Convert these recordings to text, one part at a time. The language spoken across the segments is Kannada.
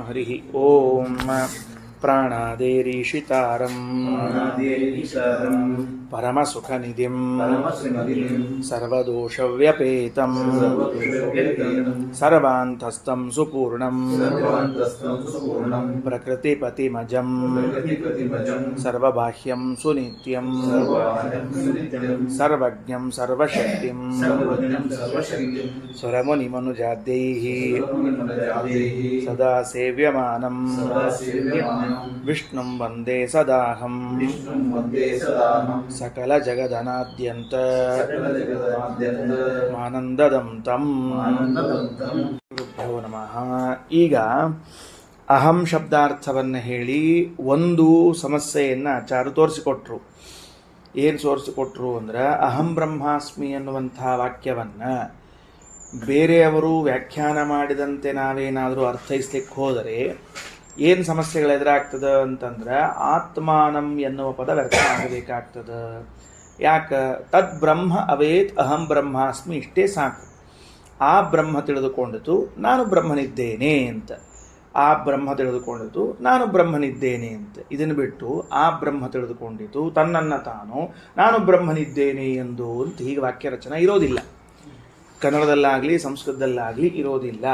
ಹರಿ ಓಂ ಪ್ರಾಣಾದೇರೀಶಿತಾರಂ ಪರಮಸುಖನಿಧಿಂ ಸರ್ವದೋಷವ್ಯಪೇತಂ ಸರ್ವಾಂತಸ್ಥಂ ಸುಪೂರ್ಣಂ ಪ್ರಕೃತಿಪತಿಮಜಂ ಸರ್ವಬಾಹ್ಯಂ ಸುನಿತ್ಯಂ ಸರ್ವಜ್ಞಂ ಸರ್ವಶಕ್ತಿಂ ಸುರಮುನಿಮನುಜಾದ್ಯೈಃ ಸದಾ ಸೇವ್ಯಮಾನಂ ವಿಷ್ಣುಂ ವಂದೇ ಸದಾಹಂ ಸಕಲ ಜಗದನಾದ್ಯಂತ ಆನಂದದಂ ತಂ. ಗುರುಭ್ಯೋ ನಮಃ. ಈಗ ಅಹಂ ಶಬ್ದಾರ್ಥವನ್ನು ಹೇಳಿ ಒಂದು ಸಮಸ್ಯೆಯನ್ನು ಆಚಾರ್ಯರು ತೋರಿಸಿಕೊಟ್ರು. ಏನು ತೋರಿಸಿಕೊಟ್ರು ಅಂದ್ರೆ, ಅಹಂ ಬ್ರಹ್ಮಾಸ್ಮಿ ಅನ್ನುವಂಥ ವಾಕ್ಯವನ್ನು ಬೇರೆಯವರು ವ್ಯಾಖ್ಯಾನ ಮಾಡಿದಂತೆ ನಾವೇನಾದರೂ ಅರ್ಥೈಸ್ಲಿಕ್ಕೆ ಹೋದರೆ ಏನು ಸಮಸ್ಯೆಗಳು ಎದುರಾಗ್ತದೆ ಅಂತಂದ್ರೆ, ಆತ್ಮಾನಂ ಎನ್ನುವ ಪದ ವ್ಯರ್ಥ ಆಗಬೇಕಾಗ್ತದೆ. ಯಾಕೆ? ತದ್ ಬ್ರಹ್ಮ ಅವೇತ್ ಅಹಂ ಬ್ರಹ್ಮಾಸ್ಮಿ, ಇಷ್ಟೇ ಸಾಕು. ಆ ಬ್ರಹ್ಮ ತಿಳಿದುಕೊಂಡಿತು ನಾನು ಬ್ರಹ್ಮನಿದ್ದೇನೆ ಅಂತ, ಆ ಬ್ರಹ್ಮ ತಿಳಿದುಕೊಂಡಿತು ನಾನು ಬ್ರಹ್ಮನಿದ್ದೇನೆ ಅಂತ. ಇದನ್ನು ಬಿಟ್ಟು ಆ ಬ್ರಹ್ಮ ತಿಳಿದುಕೊಂಡಿತು ತನ್ನನ್ನು ತಾನು ನಾನು ಬ್ರಹ್ಮನಿದ್ದೇನೆ ಎಂದು ಅಂತ ಹೀಗೆ ವಾಕ್ಯ ರಚನೆ ಇರೋದಿಲ್ಲ. ಕನ್ನಡದಲ್ಲಾಗಲಿ ಸಂಸ್ಕೃತದಲ್ಲಾಗಲಿ ಇರೋದಿಲ್ಲ.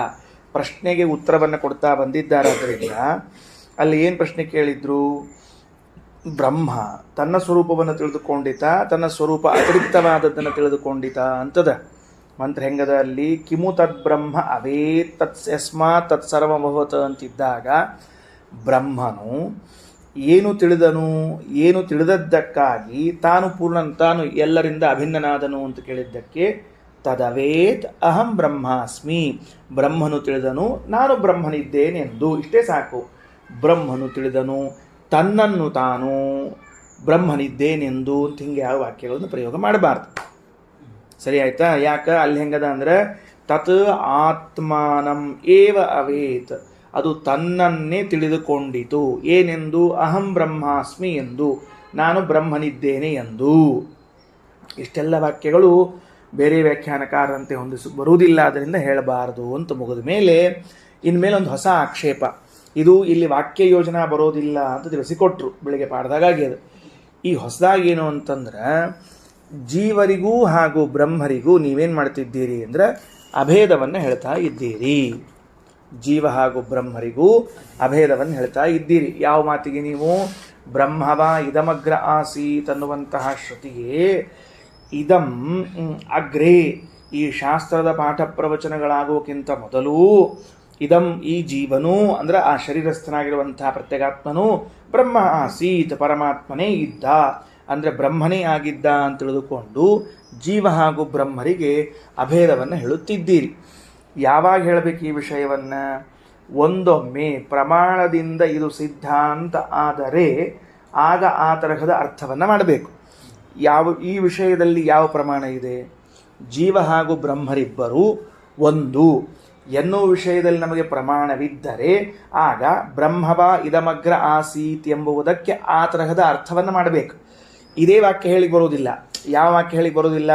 ಪ್ರಶ್ನೆಗೆ ಉತ್ತರವನ್ನು ಕೊಡ್ತಾ ಬಂದಿದ್ದಾರಾದ್ದರಿಂದ ಅಲ್ಲಿ ಏನು ಪ್ರಶ್ನೆ ಕೇಳಿದ್ರು? ಬ್ರಹ್ಮ ತನ್ನ ಸ್ವರೂಪವನ್ನು ತಿಳಿದುಕೊಂಡಿತ, ತನ್ನ ಸ್ವರೂಪ ಅತಿರಿಕ್ತವಾದದ್ದನ್ನು ತಿಳಿದುಕೊಂಡಿತ ಅಂತದ. ಮಂತ್ರ ಹೆಂಗದ ಅಲ್ಲಿ? ಕಿಮು ತದ್ ಬ್ರಹ್ಮ ಅವೇತ್ ತತ್ ಯಸ್ಮಾತ್ ತತ್ ಸರ್ವಭವತ ಅಂತಿದ್ದಾಗ ಬ್ರಹ್ಮನು ಏನು ತಿಳಿದನು? ಏನು ತಿಳಿದದ್ದಕ್ಕಾಗಿ ತಾನು ತಾನು ಎಲ್ಲರಿಂದ ಅಭಿನ್ನನಾದನು ಅಂತ ಕೇಳಿದ್ದಕ್ಕೆ ತದವೇತ್ ಅಹಂ ಬ್ರಹ್ಮಾಸ್ಮಿ, ಬ್ರಹ್ಮನು ತಿಳಿದನು ನಾನು ಬ್ರಹ್ಮನಿದ್ದೇನೆಂದು, ಇಷ್ಟೇ ಸಾಕು. ಬ್ರಹ್ಮನು ತಿಳಿದನು ತನ್ನನ್ನು ತಾನು ಬ್ರಹ್ಮನಿದ್ದೇನೆಂದು ಅಂತ ಹಿಂಗೆ ಯಾವ ವಾಕ್ಯಗಳನ್ನು ಪ್ರಯೋಗ ಮಾಡಬಾರ್ದು. ಸರಿ ಆಯ್ತಾ? ಯಾಕೆ? ಅಲ್ಲಿ ಹೆಂಗದ ಅಂದ್ರೆ, ತತ್ ಆತ್ಮಾನಂ ಏವ ಅವೇತ್, ಅದು ತನ್ನನ್ನೇ ತಿಳಿದುಕೊಂಡಿತು. ಏನೆಂದು? ಅಹಂ ಬ್ರಹ್ಮಾಸ್ಮಿ ಎಂದು, ನಾನು ಬ್ರಹ್ಮನಿದ್ದೇನೆ ಎಂದು. ಇಷ್ಟೆಲ್ಲ ವಾಕ್ಯಗಳು ಬೇರೆ ವ್ಯಾಖ್ಯಾನಕಾರರಂತೆ ಬರುವುದಿಲ್ಲ, ಅದರಿಂದ ಹೇಳಬಾರದು ಅಂತ ಮುಗಿದ ಮೇಲೆ ಇನ್ಮೇಲೆ ಒಂದು ಹೊಸ ಆಕ್ಷೇಪ. ಇದು ಇಲ್ಲಿ ವಾಕ್ಯ ಯೋಜನಾ ಬರೋದಿಲ್ಲ ಅಂತ ತಿಳಿಸಿಕೊಟ್ರು ಬೆಳಿಗ್ಗೆ ಪಾಠದಾಗಿ. ಅದು ಈ ಹೊಸದಾಗೇನು ಅಂತಂದ್ರೆ, ಜೀವರಿಗೂ ಹಾಗೂ ಬ್ರಹ್ಮರಿಗೂ ನೀವೇನು ಮಾಡ್ತಿದ್ದೀರಿ ಅಂದರೆ ಅಭೇದವನ್ನು ಹೇಳ್ತಾ ಇದ್ದೀರಿ. ಜೀವ ಹಾಗೂ ಬ್ರಹ್ಮರಿಗೂ ಅಭೇದವನ್ನು ಹೇಳ್ತಾ ಇದ್ದೀರಿ. ಯಾವ ಮಾತಿಗೆ ನೀವು? ಬ್ರಹ್ಮವ ಇದಮಗ್ರ ಆಸೀತ್ ಅನ್ನುವಂತಹ ಶ್ರುತಿಗೆ ಇದಂ ಅಗ್ರೇ, ಈ ಶಾಸ್ತ್ರದ ಪಾಠ ಪ್ರವಚನಗಳಾಗೋಕ್ಕಿಂತ ಮೊದಲು ಇದಂ, ಈ ಜೀವನು ಅಂದರೆ ಆ ಶರೀರಸ್ಥನಾಗಿರುವಂತಹ ಪ್ರತ್ಯೇಗಾತ್ಮನು ಬ್ರಹ್ಮ ಆಸೀತ್, ಪರಮಾತ್ಮನೇ ಇದ್ದ ಅಂದರೆ ಬ್ರಹ್ಮನೇ ಆಗಿದ್ದ ಅಂತ ತಿಳಿದುಕೊಂಡು ಜೀವ ಹಾಗೂ ಬ್ರಹ್ಮರಿಗೆ ಅಭೇದವನ್ನು ಹೇಳುತ್ತಿದ್ದೀರಿ. ಯಾವಾಗ ಹೇಳಬೇಕು ಈ ವಿಷಯವನ್ನು? ಒಂದೊಮ್ಮೆ ಪ್ರಮಾಣದಿಂದ ಇದು ಸಿದ್ಧಾಂತ ಆದರೆ ಆಗ ಆ ತರಹದ ಅರ್ಥವನ್ನು ಮಾಡಬೇಕು. ಈ ವಿಷಯದಲ್ಲಿ ಯಾವ ಪ್ರಮಾಣ ಇದೆ? ಜೀವ ಹಾಗೂ ಬ್ರಹ್ಮರಿಬ್ಬರು ಒಂದು ಎನ್ನುವ ವಿಷಯದಲ್ಲಿ ನಮಗೆ ಪ್ರಮಾಣವಿದ್ದರೆ ಆಗ ಬ್ರಹ್ಮವ ಇದಮಗ್ರ ಆಸೀತ್ ಎಂಬುವುದಕ್ಕೆ ಆ ತರಹದ ಅರ್ಥವನ್ನು ಮಾಡಬೇಕು. ಇದೇ ವಾಕ್ಯ ಹೇಳಿ ಬರುವುದಿಲ್ಲ. ಯಾವ ವಾಕ್ಯ ಹೇಳಿ ಬರುವುದಿಲ್ಲ?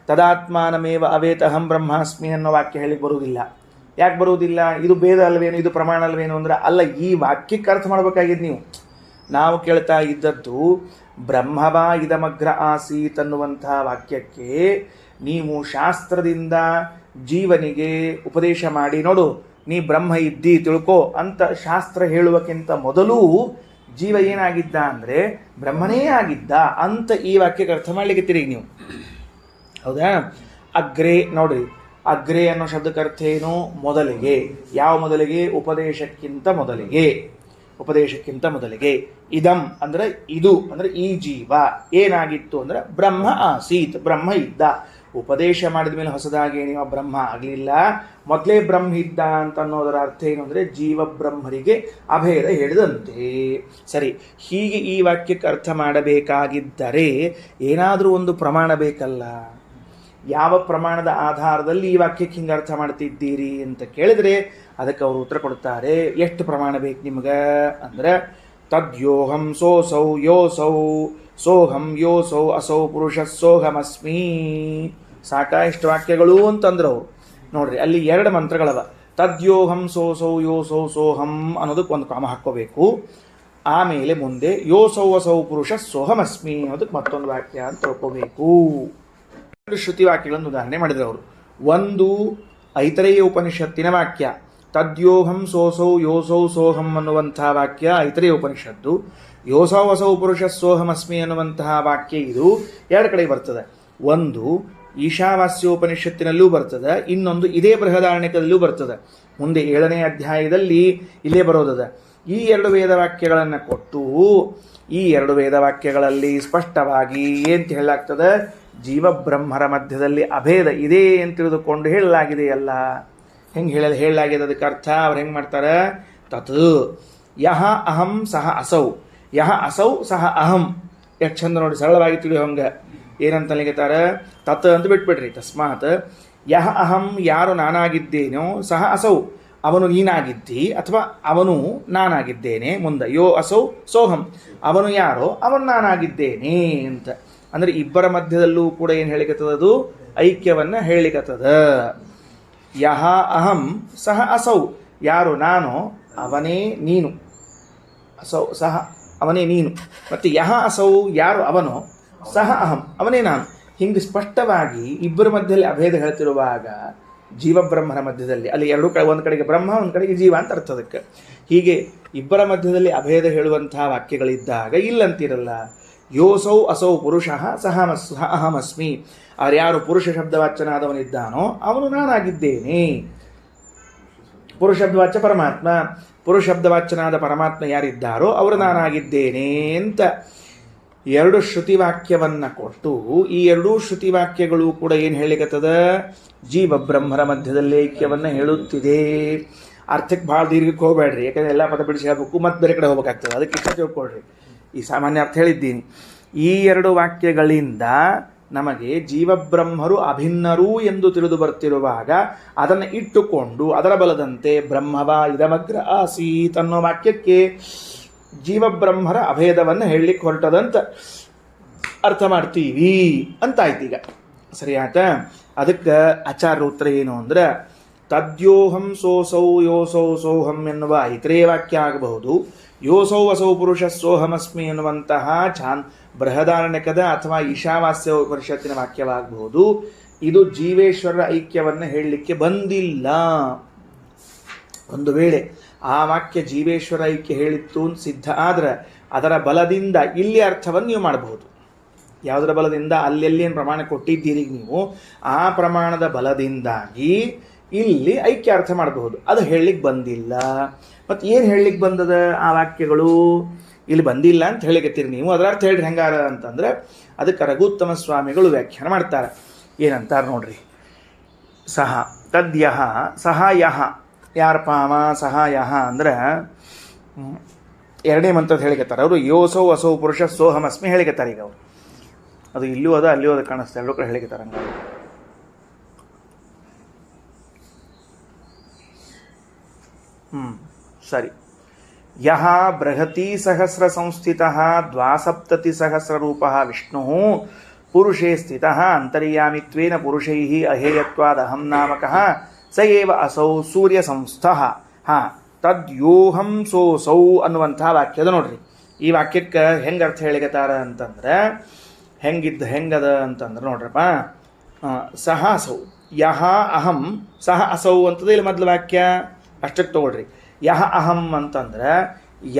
ತದಾತ್ಮಾನಮೇವ ಅವೇತ ಅಹಂ ಬ್ರಹ್ಮಾಸ್ಮಿ ಅನ್ನೋ ವಾಕ್ಯ ಹೇಳಿ ಬರುವುದಿಲ್ಲ. ಯಾಕೆ ಬರುವುದಿಲ್ಲ? ಇದು ಭೇದ ಅಲ್ವೇನು, ಇದು ಪ್ರಮಾಣ ಅಲ್ವೇನು ಅಂದ್ರೆ, ಅಲ್ಲ, ಈ ವಾಕ್ಯಕ್ಕೆ ಅರ್ಥ ಮಾಡಬೇಕಾಗಿದ್ದು ನೀವು. ನಾವು ಕೇಳ್ತಾ ಇದ್ದದ್ದು ಬ್ರಹ್ಮವ ಇದಮಗ್ರ ಆಸೀತ್ ಅನ್ನುವಂತಹ ವಾಕ್ಯಕ್ಕೆ ನೀವು ಶಾಸ್ತ್ರದಿಂದ ಜೀವನಿಗೆ ಉಪದೇಶ ಮಾಡಿ, ನೋಡು ನೀ ಬ್ರಹ್ಮ ಇದ್ದಿ ತಿಳ್ಕೋ ಅಂತ ಶಾಸ್ತ್ರ ಹೇಳುವಕ್ಕಿಂತ ಮೊದಲು ಜೀವ ಏನಾಗಿದ್ದ ಅಂದರೆ ಬ್ರಹ್ಮನೇ ಆಗಿದ್ದ ಅಂತ ಈ ವಾಕ್ಯಕ್ಕೆ ಅರ್ಥ ಮಾಡಲಿಕ್ಕೆ ತಿರುಗಿ ನೀವು. ಹೌದಾ? ಅಗ್ರೆ ನೋಡ್ರಿ, ಅಗ್ರೆ ಅನ್ನೋ ಶಬ್ದಕ್ಕೆ ಅರ್ಥ ಏನು? ಮೊದಲಿಗೆ. ಯಾವ ಮೊದಲಿಗೆ? ಉಪದೇಶಕ್ಕಿಂತ ಮೊದಲಿಗೆ. ಉಪದೇಶಕ್ಕಿಂತ ಮೊದಲಿಗೆ. ಇದಂ ಅಂದರೆ ಇದು, ಅಂದರೆ ಈ ಜೀವ ಏನಾಗಿತ್ತು ಅಂದರೆ ಬ್ರಹ್ಮ ಆಸೀತ್, ಬ್ರಹ್ಮ ಇದ್ದ. ಉಪದೇಶ ಮಾಡಿದ ಮೇಲೆ ಹೊಸದಾಗಿ ನೀವು ಬ್ರಹ್ಮ ಆಗಲಿಲ್ಲ, ಮೊದಲೇ ಬ್ರಹ್ಮ ಇದ್ದ ಅಂತ ಅನ್ನೋದರ ಅರ್ಥ ಏನು ಅಂದರೆ ಜೀವ ಬ್ರಹ್ಮರಿಗೆ ಅಭೇದ ಹೇಳಿದಂತೆ. ಸರಿ, ಹೀಗೆ ಈ ವಾಕ್ಯಕ್ಕೆ ಅರ್ಥ ಮಾಡಬೇಕಾಗಿದ್ದರೆ ಏನಾದರೂ ಒಂದು ಪ್ರಮಾಣ ಬೇಕಲ್ಲ. ಯಾವ ಪ್ರಮಾಣದ ಆಧಾರದಲ್ಲಿ ಈ ವಾಕ್ಯಕ್ಕೆ ಹಿಂಗೆ ಅರ್ಥ ಮಾಡ್ತಿದ್ದೀರಿ ಅಂತ ಕೇಳಿದರೆ ಅದಕ್ಕೆ ಅವರು ಉತ್ತರ ಕೊಡ್ತಾರೆ. ಎಷ್ಟು ಪ್ರಮಾಣ ಬೇಕು ನಿಮ್ಗೆ ಅಂದರೆ, ತದ್ಯೋಹಂ ಸೋಸೌ ಯೋಸೌ ಸೋಹಂ ಯೋಸೌ ಅಸೌ ಪುರುಷ ಸೋಹಮಸ್ಮಿ. ಸಾಕ ಇಷ್ಟು ವಾಕ್ಯಗಳು ಅಂತಂದ್ರೆ ಅವರು ನೋಡ್ರಿ, ಅಲ್ಲಿ ಎರಡು ಮಂತ್ರಗಳವ. ತದ್ಯೋಹಂ ಸೋಸೌ ಯೋಸೌ ಸೋಹಂ ಅನ್ನೋದಕ್ಕೆ ಒಂದು ಕಾಮ ಹಾಕ್ಕೋಬೇಕು. ಆಮೇಲೆ ಮುಂದೆ ಯೋಸೌ ಅಸೌ ಪುರುಷ ಸೋಹಮಸ್ಮಿ ಅನ್ನೋದಕ್ಕೆ ಮತ್ತೊಂದು ವಾಕ್ಯ ಅಂತ ತಿಳ್ಕೋಬೇಕು. ಎರಡು ಶ್ರುತಿ ವಾಕ್ಯಗಳನ್ನು ಉದಾಹರಣೆ ಮಾಡಿದ್ರು ಅವರು. ಒಂದು ಐತರೇಯ ಉಪನಿಷತ್ತಿನ ವಾಕ್ಯ, ತದ್ಯೋಹಂ ಸೋಸೌ ಯೋಸೌ ಸೋಹಂ ಅನ್ನುವಂತಹ ವಾಕ್ಯ ಐತರೇಯ ಉಪನಿಷತ್ತು. ಯೋಸೌ ಅಸೌ ಪುರುಷ ಸೋಹಮಸ್ಮಿ ಅನ್ನುವಂತಹ ವಾಕ್ಯ ಇದು ಎರಡು ಕಡೆ ಬರ್ತದೆ. ಒಂದು ಈಶಾವಾಸ್ಯೋಪನಿಷತ್ತಿನಲ್ಲೂ ಬರ್ತದೆ, ಇನ್ನೊಂದು ಇದೇ ಬೃಹದಾರಣ್ಯಕದಲ್ಲೂ ಬರ್ತದೆ. ಮುಂದೆ 7ನೇ ಅಧ್ಯಾಯದಲ್ಲಿ ಇಲ್ಲೇ ಬರೋದದ. ಈ ಎರಡು ವೇದವಾಕ್ಯಗಳನ್ನು ಕೊಟ್ಟು ಈ ಎರಡು ವೇದವಾಕ್ಯಗಳಲ್ಲಿ ಸ್ಪಷ್ಟವಾಗಿ ಏನು ಹೇಳಲಾಗ್ತದೆ, ಜೀವಬ್ರಹ್ಮರ ಮಧ್ಯದಲ್ಲಿ ಅಭೇದ ಇದೆ ಅಂತ ತಿಳಿದುಕೊಂಡು ಹೇಳಲಾಗಿದೆಯಲ್ಲ. ಹೆಂಗೆ ಹೇಳಲಾಗಿದೆ ಅದಕ್ಕೆ ಅರ್ಥ ಅವ್ರು ಹೆಂಗೆ ಮಾಡ್ತಾರೆ, ತತ್ ಯಹ ಅಹಂ ಸಹ ಅಸೌ, ಯಹ ಅಸೌ ಸಹ ಅಹಂ. ಎಷ್ಟು ಚಂದ ನೋಡಿ, ಸರಳವಾಗಿ ತಿಳಿಯೋ ಹಂಗೆ. ಏನಂತ ಲಿಖಿತಾರೆ, ತತ್ ಅಂತ ಬಿಟ್ಬಿಡ್ರಿ. ತಸ್ಮಾತ್ ಯಹ ಅಹಂ, ಯಾರು ನಾನಾಗಿದ್ದೇನೋ, ಸಹ ಅಸೌ ಅವನು ನೀನಾಗಿದ್ದಿ ಅಥವಾ ಅವನು ನಾನಾಗಿದ್ದೇನೆ. ಮುಂದೆ ಯೋ ಅಸೌ ಸೋಹಂ, ಅವನು ಯಾರೋ ಅವನು ನಾನಾಗಿದ್ದೇನೆ ಅಂತ. ಅಂದರೆ ಇಬ್ಬರ ಮಧ್ಯದಲ್ಲೂ ಕೂಡ ಏನು ಹೇಳಿಕತ್ತದ, ಅದು ಐಕ್ಯವನ್ನು ಹೇಳಿಕತ್ತದ. ಯಹ ಅಹಂ ಸಹ ಅಸೌ, ಯಾರು ನಾನು ಅವನೇ ನೀನು, ಅಸೌ ಸಹ ಅವನೇ ನೀನು. ಮತ್ತು ಯಹ ಅಸೌ, ಯಾರು ಅವನು, ಸಹ ಅಹಂ ಅವನೇ ನಾನು. ಹಿಂಗೆ ಸ್ಪಷ್ಟವಾಗಿ ಇಬ್ಬರ ಮಧ್ಯದಲ್ಲಿ ಅಭೇದ ಹೇಳ್ತಿರುವಾಗ ಜೀವಬ್ರಹ್ಮರ ಮಧ್ಯದಲ್ಲಿ, ಅಲ್ಲಿ ಎರಡು ಕಡೆ, ಒಂದು ಕಡೆಗೆ ಬ್ರಹ್ಮ ಒಂದು ಕಡೆಗೆ ಜೀವ ಅಂತ ಅರ್ಥ ಅದಕ್ಕೆ. ಹೀಗೆ ಇಬ್ಬರ ಮಧ್ಯದಲ್ಲಿ ಅಭೇದ ಹೇಳುವಂತಹ ವಾಕ್ಯಗಳಿದ್ದಾಗ ಇಲ್ಲಂತಿರಲ್ಲ. ಯೋಸೌ ಅಸೌ ಪುರುಷ ಸಹ ಅಹಮಸ್ಮಿ, ಯಾರು ಪುರುಷ ಶಬ್ದವಾಚ್ಯನಾದವನಿದ್ದಾನೋ ಅವನು ನಾನಾಗಿದ್ದೇನೆ. ಪುರುಷ ಶಬ್ದವಾಚ್ಯ ಪರಮಾತ್ಮ, ಪುರುಷ ಶಬ್ದವಾಚ್ಯನಾದ ಪರಮಾತ್ಮ ಯಾರಿದ್ದಾರೋ ಅವರು ನಾನಾಗಿದ್ದೇನೆ ಅಂತ ಎರಡು ಶ್ರುತಿವಾಕ್ಯವನ್ನು ಕೊಟ್ಟು, ಈ ಎರಡೂ ಶ್ರುತಿವಾಕ್ಯಗಳು ಕೂಡ ಏನು ಹೇಳಿಕತ್ತದ, ಜೀವಬ್ರಹ್ಮರ ಮಧ್ಯದಲ್ಲಿ ಐಕ್ಯವನ್ನು ಹೇಳುತ್ತಿದೆ. ಅರ್ಥಕ್ಕೆ ಭಾಳ ದೀರ್ಘಕ್ಕೆ ಹೋಗಬೇಡ್ರಿ, ಯಾಕಂದರೆ ಎಲ್ಲ ಪದ ಬಿಡಿಸಿ ಹೇಳ್ಬೇಕು, ಮತ್ತೆ ಬೇರೆ ಕಡೆ ಹೋಗ್ಬೇಕಾಗ್ತದೆ. ಅದಕ್ಕೆ ಇಷ್ಟ ತಿಳ್ಕೊಳ್ರಿ, ಈ ಸಾಮಾನ್ಯ ಅರ್ಥ ಹೇಳಿದ್ದೀನಿ. ಈ ಎರಡು ವಾಕ್ಯಗಳಿಂದ ನಮಗೆ ಜೀವಬ್ರಹ್ಮರು ಅಭಿನ್ನರು ಎಂದು ತಿಳಿದು ಬರ್ತಿರುವಾಗ ಅದನ್ನು ಇಟ್ಟುಕೊಂಡು ಅದರ ಬಲದಂತೆ ಬ್ರಹ್ಮವ ಇದಮಗ್ರ ಆಸೀತ್ ಅನ್ನೋ ವಾಕ್ಯಕ್ಕೆ ಜೀವಬ್ರಹ್ಮರ ಅಭೇದವನ್ನು ಹೇಳಲಿಕ್ಕೆ ಹೊರಟದಂತ ಅರ್ಥ ಮಾಡ್ತೀವಿ ಅಂತಾಯ್ತು. ಈಗ ಸರಿ ಆಯ್ತಾ? ಅದಕ್ಕೆ ಆಚಾರ್ಯ ಉತ್ತರ ಏನು ಅಂದ್ರೆ, ತದ್ಯೋಹಂ ಸೋಸೌ ಯೋಸೌ ಸೋಹಂ ಎನ್ನುವ ಐತರೇಯ ವಾಕ್ಯ ಆಗಬಹುದು, ಯೋಸೌ ಅಸೌ ಪುರುಷ ಸೋಹಮಸ್ಮಿ ಎನ್ನುವಂತಹ ಬೃಹದಾರಣ್ಯಕದ ಅಥವಾ ಈಶಾವಾಸ್ಯ ಉಪನಿಷತ್ತಿನ ವಾಕ್ಯವಾಗಬಹುದು. ಇದು ಜೀವೇಶ್ವರರ ಐಕ್ಯವನ್ನು ಹೇಳಲಿಕ್ಕೆ ಬಂದಿಲ್ಲ. ಒಂದು ವೇಳೆ ಆ ವಾಕ್ಯ ಜೀವೇಶ್ವರ ಐಕ್ಯ ಹೇಳಿತ್ತು ಸಿದ್ಧ ಆದ್ರೆ ಅದರ ಬಲದಿಂದ ಇಲ್ಲಿ ಅರ್ಥವನ್ನು ನೀವು ಮಾಡಬಹುದು. ಯಾವುದರ ಬಲದಿಂದ? ಅಲ್ಲೆಲ್ಲೇನು ಪ್ರಮಾಣ ಕೊಟ್ಟಿದ್ದೀರಿ ನೀವು, ಆ ಪ್ರಮಾಣದ ಬಲದಿಂದಾಗಿ ಇಲ್ಲಿ ಐಕ್ಯ ಅರ್ಥ ಮಾಡಬಹುದು. ಅದು ಹೇಳಲಿಕ್ಕೆ ಬಂದಿಲ್ಲ. ಮತ್ತು ಏನು ಹೇಳಲಿಕ್ಕೆ ಬಂದದ ಆ ವಾಕ್ಯಗಳು? ಇಲ್ಲಿ ಬಂದಿಲ್ಲ ಅಂತ ಹೇಳಿಕತ್ತೀರಿ ನೀವು, ಅದರ ಅರ್ಥ ಹೇಳ್ರಿ ಹೆಂಗಾರ ಅಂತಂದ್ರೆ ಅದಕ್ಕೆ ರಘುತ್ತಮ ಸ್ವಾಮಿಗಳು ವ್ಯಾಖ್ಯಾನ ಮಾಡ್ತಾರೆ. ಏನಂತಾರೆ ನೋಡ್ರಿ. ಸಹ ತದ್ಯಹ ಸಹ ಯಹ, ಯಾರಪ್ಪ ಅವ ಸಹ ಯಹ ಅಂದ್ರೆ ಎರಡನೇ ಮಂತ್ರದ ಹೇಳಿಕತ್ತಾರೆ ಅವರು. ಯೋಸೌ ಅಸೌ ಪುರುಷ ಸೋಹಮಸ್ಮಿ ಹೇಳಿಕತ್ತಾರೆ. ಈಗ ಅವರು ಅದು ಇಲ್ಲೂ ಅದ ಅಲ್ಲಿಯೂ ಅದ ಕಾಣಿಸ್ತಾರೆ, ಎರಡು ಕಡೆ ಹೇಳಿಕತ್ತಾರೆ. ಹಂಗಾಗಿ ಸರಿ. ಯಹ ಬೃಹತಿ ಸಹಸ್ರ ಸಂಸ್ಥಿತಃ ದ್ವಾಸಪ್ತತಿ ಸಹಸ್ರ ರೂಪಃ ವಿಷ್ಣುಃ ಪುರುಷೇ ಸ್ಥಿತಃ ಅಂತರ್ಯಾಮಿತ್ವೇನ ಪುರುಷೈಃ ಅಹೇಯತ್ವಾದ್ ಅಹಂ ನಾಮಕಃ ಸ ಏವ ಅಸೌ ಸೂರ್ಯ ಸಂಸ್ಥಃ. ತದ್ಯೋಹಂ ಸೋಸೌ ಅನ್ನುವಂತಹ ವಾಕ್ಯದ ನೋಡ್ರಿ. ಈ ವಾಕ್ಯಕ್ಕೆ ಹೆಂಗೆ ಅರ್ಥ ಹೇಳಿಕತ್ತಾರ ಅಂತಂದ್ರೆ ಹೆಂಗದ ಅಂತಂದ್ರೆ ನೋಡ್ರಪ್ಪ, ಸಹ ಅಸೌ ಯಹ ಅಹಂ ಸಹ ಅಸೌ ಅಂತದ ಇಲ್ಲಿ ಮೊದಲ ವಾಕ್ಯ. ಅಷ್ಟಕ್ಕೆ ತಗೊಳ್ರಿ. ಯಹ ಅಹಂ ಅಂತಂದ್ರೆ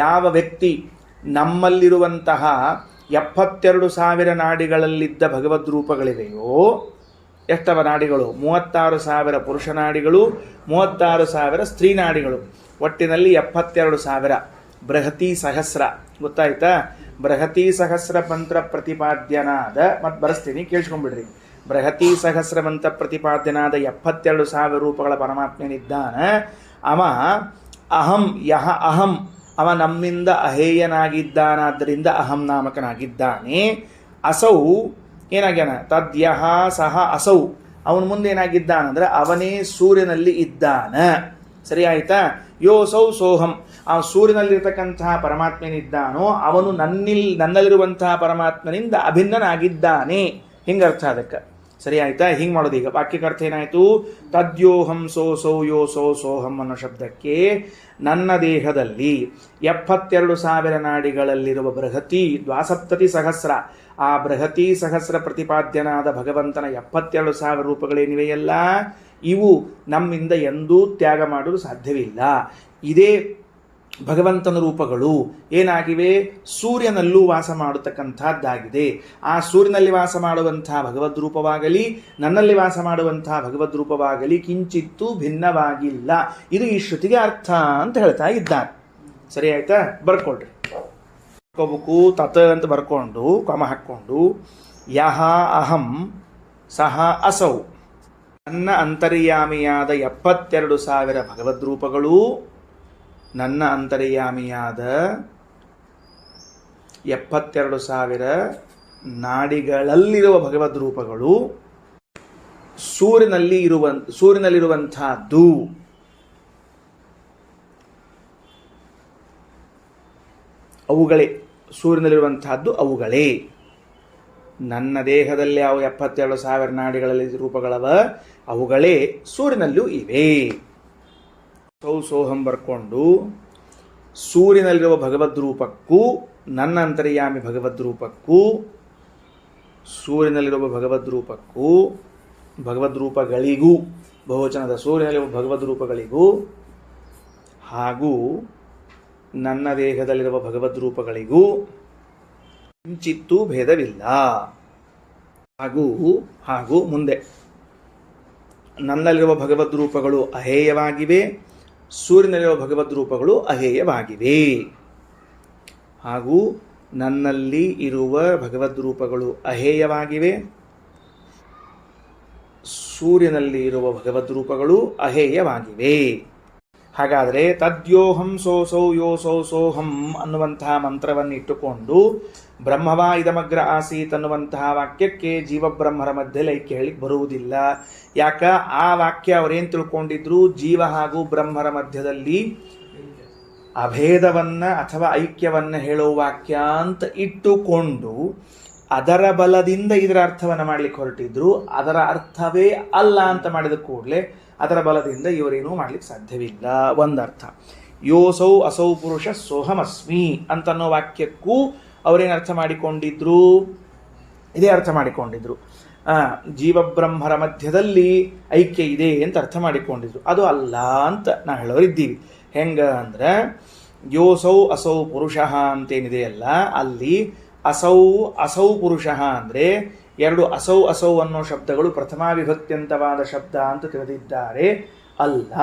ಯಾವ ವ್ಯಕ್ತಿ ನಮ್ಮಲ್ಲಿರುವಂತಹ 72,000 ನಾಡಿಗಳಲ್ಲಿದ್ದ ಭಗವದ್ ರೂಪಗಳಿವೆಯೋ, ಎಷ್ಟವ ನಾಡಿಗಳು? 36,000 ಪುರುಷ ನಾಡಿಗಳು, 36,000 ಸ್ತ್ರೀ ನಾಡಿಗಳು, ಒಟ್ಟಿನಲ್ಲಿ 72,000. ಬೃಹತಿ ಸಹಸ್ರ ಗೊತ್ತಾಯ್ತಾ? ಬೃಹತಿ ಸಹಸ್ರ ಮಂತ್ರ ಪ್ರತಿಪಾದ್ಯನಾದ, ಮತ್ತೆ ಬರೆಸ್ತೀನಿ ಕೇಳಿಸ್ಕೊಂಡ್ಬಿಡ್ರಿ. ಬೃಹತಿ ಸಹಸ್ರ ಮಂತ್ರ ಪ್ರತಿಪಾದ್ಯನಾದ 72,000 ರೂಪಗಳ ಪರಮಾತ್ಮನಿದ್ದಾನ. ಅವ ಅಹಂ ಯಹ ಅಹಂ, ಅವ ನಮ್ಮಿಂದ ಅಹೇಯನಾಗಿದ್ದಾನಾದ್ದರಿಂದ ಅಹಂ ನಾಮಕನಾಗಿದ್ದಾನೆ. ಅಸೌ ಏನಾಗ್ಯಾನ? ತದ್ಯಹ ಸಹ ಅಸೌ, ಅವನ ಮುಂದೆ ಏನಾಗಿದ್ದಾನಂದ್ರೆ ಅವನೇ ಸೂರ್ಯನಲ್ಲಿ ಇದ್ದಾನ. ಸರಿ ಆಯ್ತಾ? ಯೋಸೌ ಸೋಹಂ, ಆ ಸೂರ್ಯನಲ್ಲಿರ್ತಕ್ಕಂತಹ ಪರಮಾತ್ಮನಿದ್ದಾನೋ ಅವನು ನನ್ನಲ್ಲಿರುವಂತಹ ಪರಮಾತ್ಮನಿಂದ ಅಭಿನ್ನನಾಗಿದ್ದಾನೆ. ಹಿಂಗರ್ಥ ಅದಕ್ಕೆ. ಸರಿ ಆಯ್ತಾ? ಹಿಂಗೆ ಮಾಡೋದು. ಈಗ ವಾಕ್ಯಕ್ಕೆ ಅರ್ಥ ಏನಾಯಿತು? ತದ್ಯೋಹಂ ಸೋ ಸೌ ಯೋ ಸೋ ಸೋಹಂ ಅನ್ನೋ ಶಬ್ದಕ್ಕೆ ನನ್ನ ದೇಹದಲ್ಲಿ 72,000 ನಾಡಿಗಳಲ್ಲಿರುವ ಬೃಹತಿ ದ್ವಾಸಪ್ತತಿ ಸಹಸ್ರ, ಆ ಬೃಹತಿ ಸಹಸ್ರ ಪ್ರತಿಪಾದ್ಯನಾದ ಭಗವಂತನ 72,000 ರೂಪಗಳೇನಿವೆಯಲ್ಲ, ಇವು ನಮ್ಮಿಂದ ಎಂದೂ ತ್ಯಾಗ ಮಾಡಲು ಸಾಧ್ಯವಿಲ್ಲ. ಇದೇ ಭಗವಂತನ ರೂಪಗಳು ಏನಾಗಿವೆ? ಸೂರ್ಯನಲ್ಲೂ ವಾಸ ಮಾಡತಕ್ಕಂಥದ್ದಾಗಿದೆ. ಆ ಸೂರ್ಯನಲ್ಲಿ ವಾಸ ಮಾಡುವಂಥ ಭಗವದ್ ರೂಪವಾಗಲಿ, ನನ್ನಲ್ಲಿ ವಾಸ ಮಾಡುವಂಥ ಭಗವದ್ ರೂಪವಾಗಲಿ ಕಿಂಚಿತ್ತೂ ಭಿನ್ನವಾಗಿಲ್ಲ. ಇದು ಈ ಶ್ರುತಿಗೆ ಅರ್ಥ ಅಂತ ಹೇಳ್ತಾ ಇದ್ದಾರೆ. ಸರಿ ಆಯ್ತಾ? ಬರ್ಕೊಳ್ರಿ. ಬರ್ಕೋಬೇಕು. ತತ್ ಅಂತ ಬರ್ಕೊಂಡು ಕಮ ಹಾಕ್ಕೊಂಡು ಯಹ ಅಹಂ ಸಹ ಅಸೌ, ನನ್ನ ಅಂತರ್ಯಾಮಿಯಾದ 72,000 ಭಗವದ್ ರೂಪಗಳು, ನನ್ನ ಅಂತರ್ಯಾಮಿಯಾದ 72,000 ನಾಡಿಗಳಲ್ಲಿರುವ ಭಗವದ್ ರೂಪಗಳು, ಸೂರ್ಯನಲ್ಲಿರುವಂತಹದ್ದು, ಅವುಗಳೇ. ಸೂರ್ಯನಲ್ಲಿರುವಂತಹದ್ದು ಅವುಗಳೇ. ನನ್ನ ದೇಹದಲ್ಲಿ ಯಾವ 72,000 ನಾಡಿಗಳಲ್ಲಿ ರೂಪಗಳವ, ಅವುಗಳೇ ಸೂರ್ಯನಲ್ಲೂ ಇವೆ. ಸೌ ಸೋಹಂ ಬರ್ಕೊಂಡು ಸೂರ್ಯನಲ್ಲಿರುವ ಭಗವದ್ ರೂಪಕ್ಕೂ ನನ್ನ ಅಂತರ್ಯಾಮಿ ಭಗವದ್ ರೂಪಕ್ಕೂ, ಸೂರ್ಯನಲ್ಲಿರುವ ಭಗವದ್ ರೂಪಕ್ಕೂ ಭಗವದ್ ರೂಪಗಳಿಗೂ, ಬಹುವಚನದ ಸೂರ್ಯನಲ್ಲಿರುವ ಭಗವದ್ ರೂಪಗಳಿಗೂ ಹಾಗೂ ನನ್ನ ದೇಹದಲ್ಲಿರುವ ಭಗವದ್ ರೂಪಗಳಿಗೂ ಕಿಂಚಿತ್ತೂ ಭೇದವಿಲ್ಲ. ಹಾಗೂ ಮುಂದೆ ನನ್ನಲ್ಲಿರುವ ಭಗವದ್ ರೂಪಗಳು ಅಹೇಯವಾಗಿವೆ, ಸೂರ್ಯನಲ್ಲಿರುವ ಭಗವದ್ ರೂಪಗಳು ಅಹೇಯವಾಗಿವೆ. ಹಾಗೂ ನನ್ನಲ್ಲಿ ಇರುವ ಭಗವದ್ ರೂಪಗಳು ಅಹೇಯವಾಗಿವೆ, ಸೂರ್ಯನಲ್ಲಿ ಇರುವ ಭಗವದ್ ರೂಪಗಳು ಅಹೇಯವಾಗಿವೆ. ಹಾಗಾದರೆ ತದ್ಯೋಹಂ ಸೋಸೌ ಯೋಸೌ ಸೋಹಂ ಅನ್ನುವಂತಹ ಮಂತ್ರವನ್ನು ಇಟ್ಟುಕೊಂಡು ಬ್ರಹ್ಮವಾ ಇದಮಗ್ರ ಆಸೀತ್ ಅನ್ನುವಂತಹ ವಾಕ್ಯಕ್ಕೆ ಜೀವಬ್ರಹ್ಮರ ಮಧ್ಯೆ ಲೈಕ್ಯ ಹೇಳಿಕ್ ಬರುವುದಿಲ್ಲ. ಯಾಕ? ಆ ವಾಕ್ಯ ಅವರೇನು ತಿಳ್ಕೊಂಡಿದ್ರು? ಜೀವ ಹಾಗೂ ಬ್ರಹ್ಮರ ಮಧ್ಯದಲ್ಲಿ ಅಭೇದವನ್ನ ಅಥವಾ ಐಕ್ಯವನ್ನ ಹೇಳೋ ವಾಕ್ಯ ಅಂತ ಇಟ್ಟುಕೊಂಡು ಅದರ ಬಲದಿಂದ ಇದರ ಅರ್ಥವನ್ನು ಮಾಡ್ಲಿಕ್ಕೆ ಹೊರಟಿದ್ರು. ಅದರ ಅರ್ಥವೇ ಅಲ್ಲ ಅಂತ ಮಾಡಿದ ಕೂಡಲೇ ಅದರ ಬಲದಿಂದ ಇವರೇನೂ ಮಾಡ್ಲಿಕ್ಕೆ ಸಾಧ್ಯವಿಲ್ಲ. ಒಂದರ್ಥ. ಯೋಸೌ ಅಸೌ ಪುರುಷ ಸೋಹಮಸ್ಮಿ ಅಂತನ್ನೋ ವಾಕ್ಯಕ್ಕೂ ಅವರೇನು ಅರ್ಥ ಮಾಡಿಕೊಂಡಿದ್ರು? ಇದೇ ಅರ್ಥ ಮಾಡಿಕೊಂಡಿದ್ರು. ಜೀವಬ್ರಹ್ಮರ ಮಧ್ಯದಲ್ಲಿ ಐಕ್ಯ ಇದೆ ಅಂತ ಅರ್ಥ ಮಾಡಿಕೊಂಡಿದ್ರು. ಅದು ಅಲ್ಲ ಅಂತ ನಾವು ಹೇಳೋರಿದ್ದೀವಿ. ಹೆಂಗ ಅಂದ್ರೆ ಯೋಸೌ ಅಸೌ ಪುರುಷ ಅಂತೇನಿದೆಯಲ್ಲ, ಅಲ್ಲಿ ಅಸೌ ಪುರುಷ ಅಂದರೆ ಎರಡು ಅಸೌ ಅನ್ನೋ ಶಬ್ದಗಳು ಪ್ರಥಮಾ ವಿಭಕ್ತ್ಯಂತವಾದ ಶಬ್ದ ಅಂತ ತಿಳಿದಿದ್ದಾರೆ. ಅಲ್ಲ,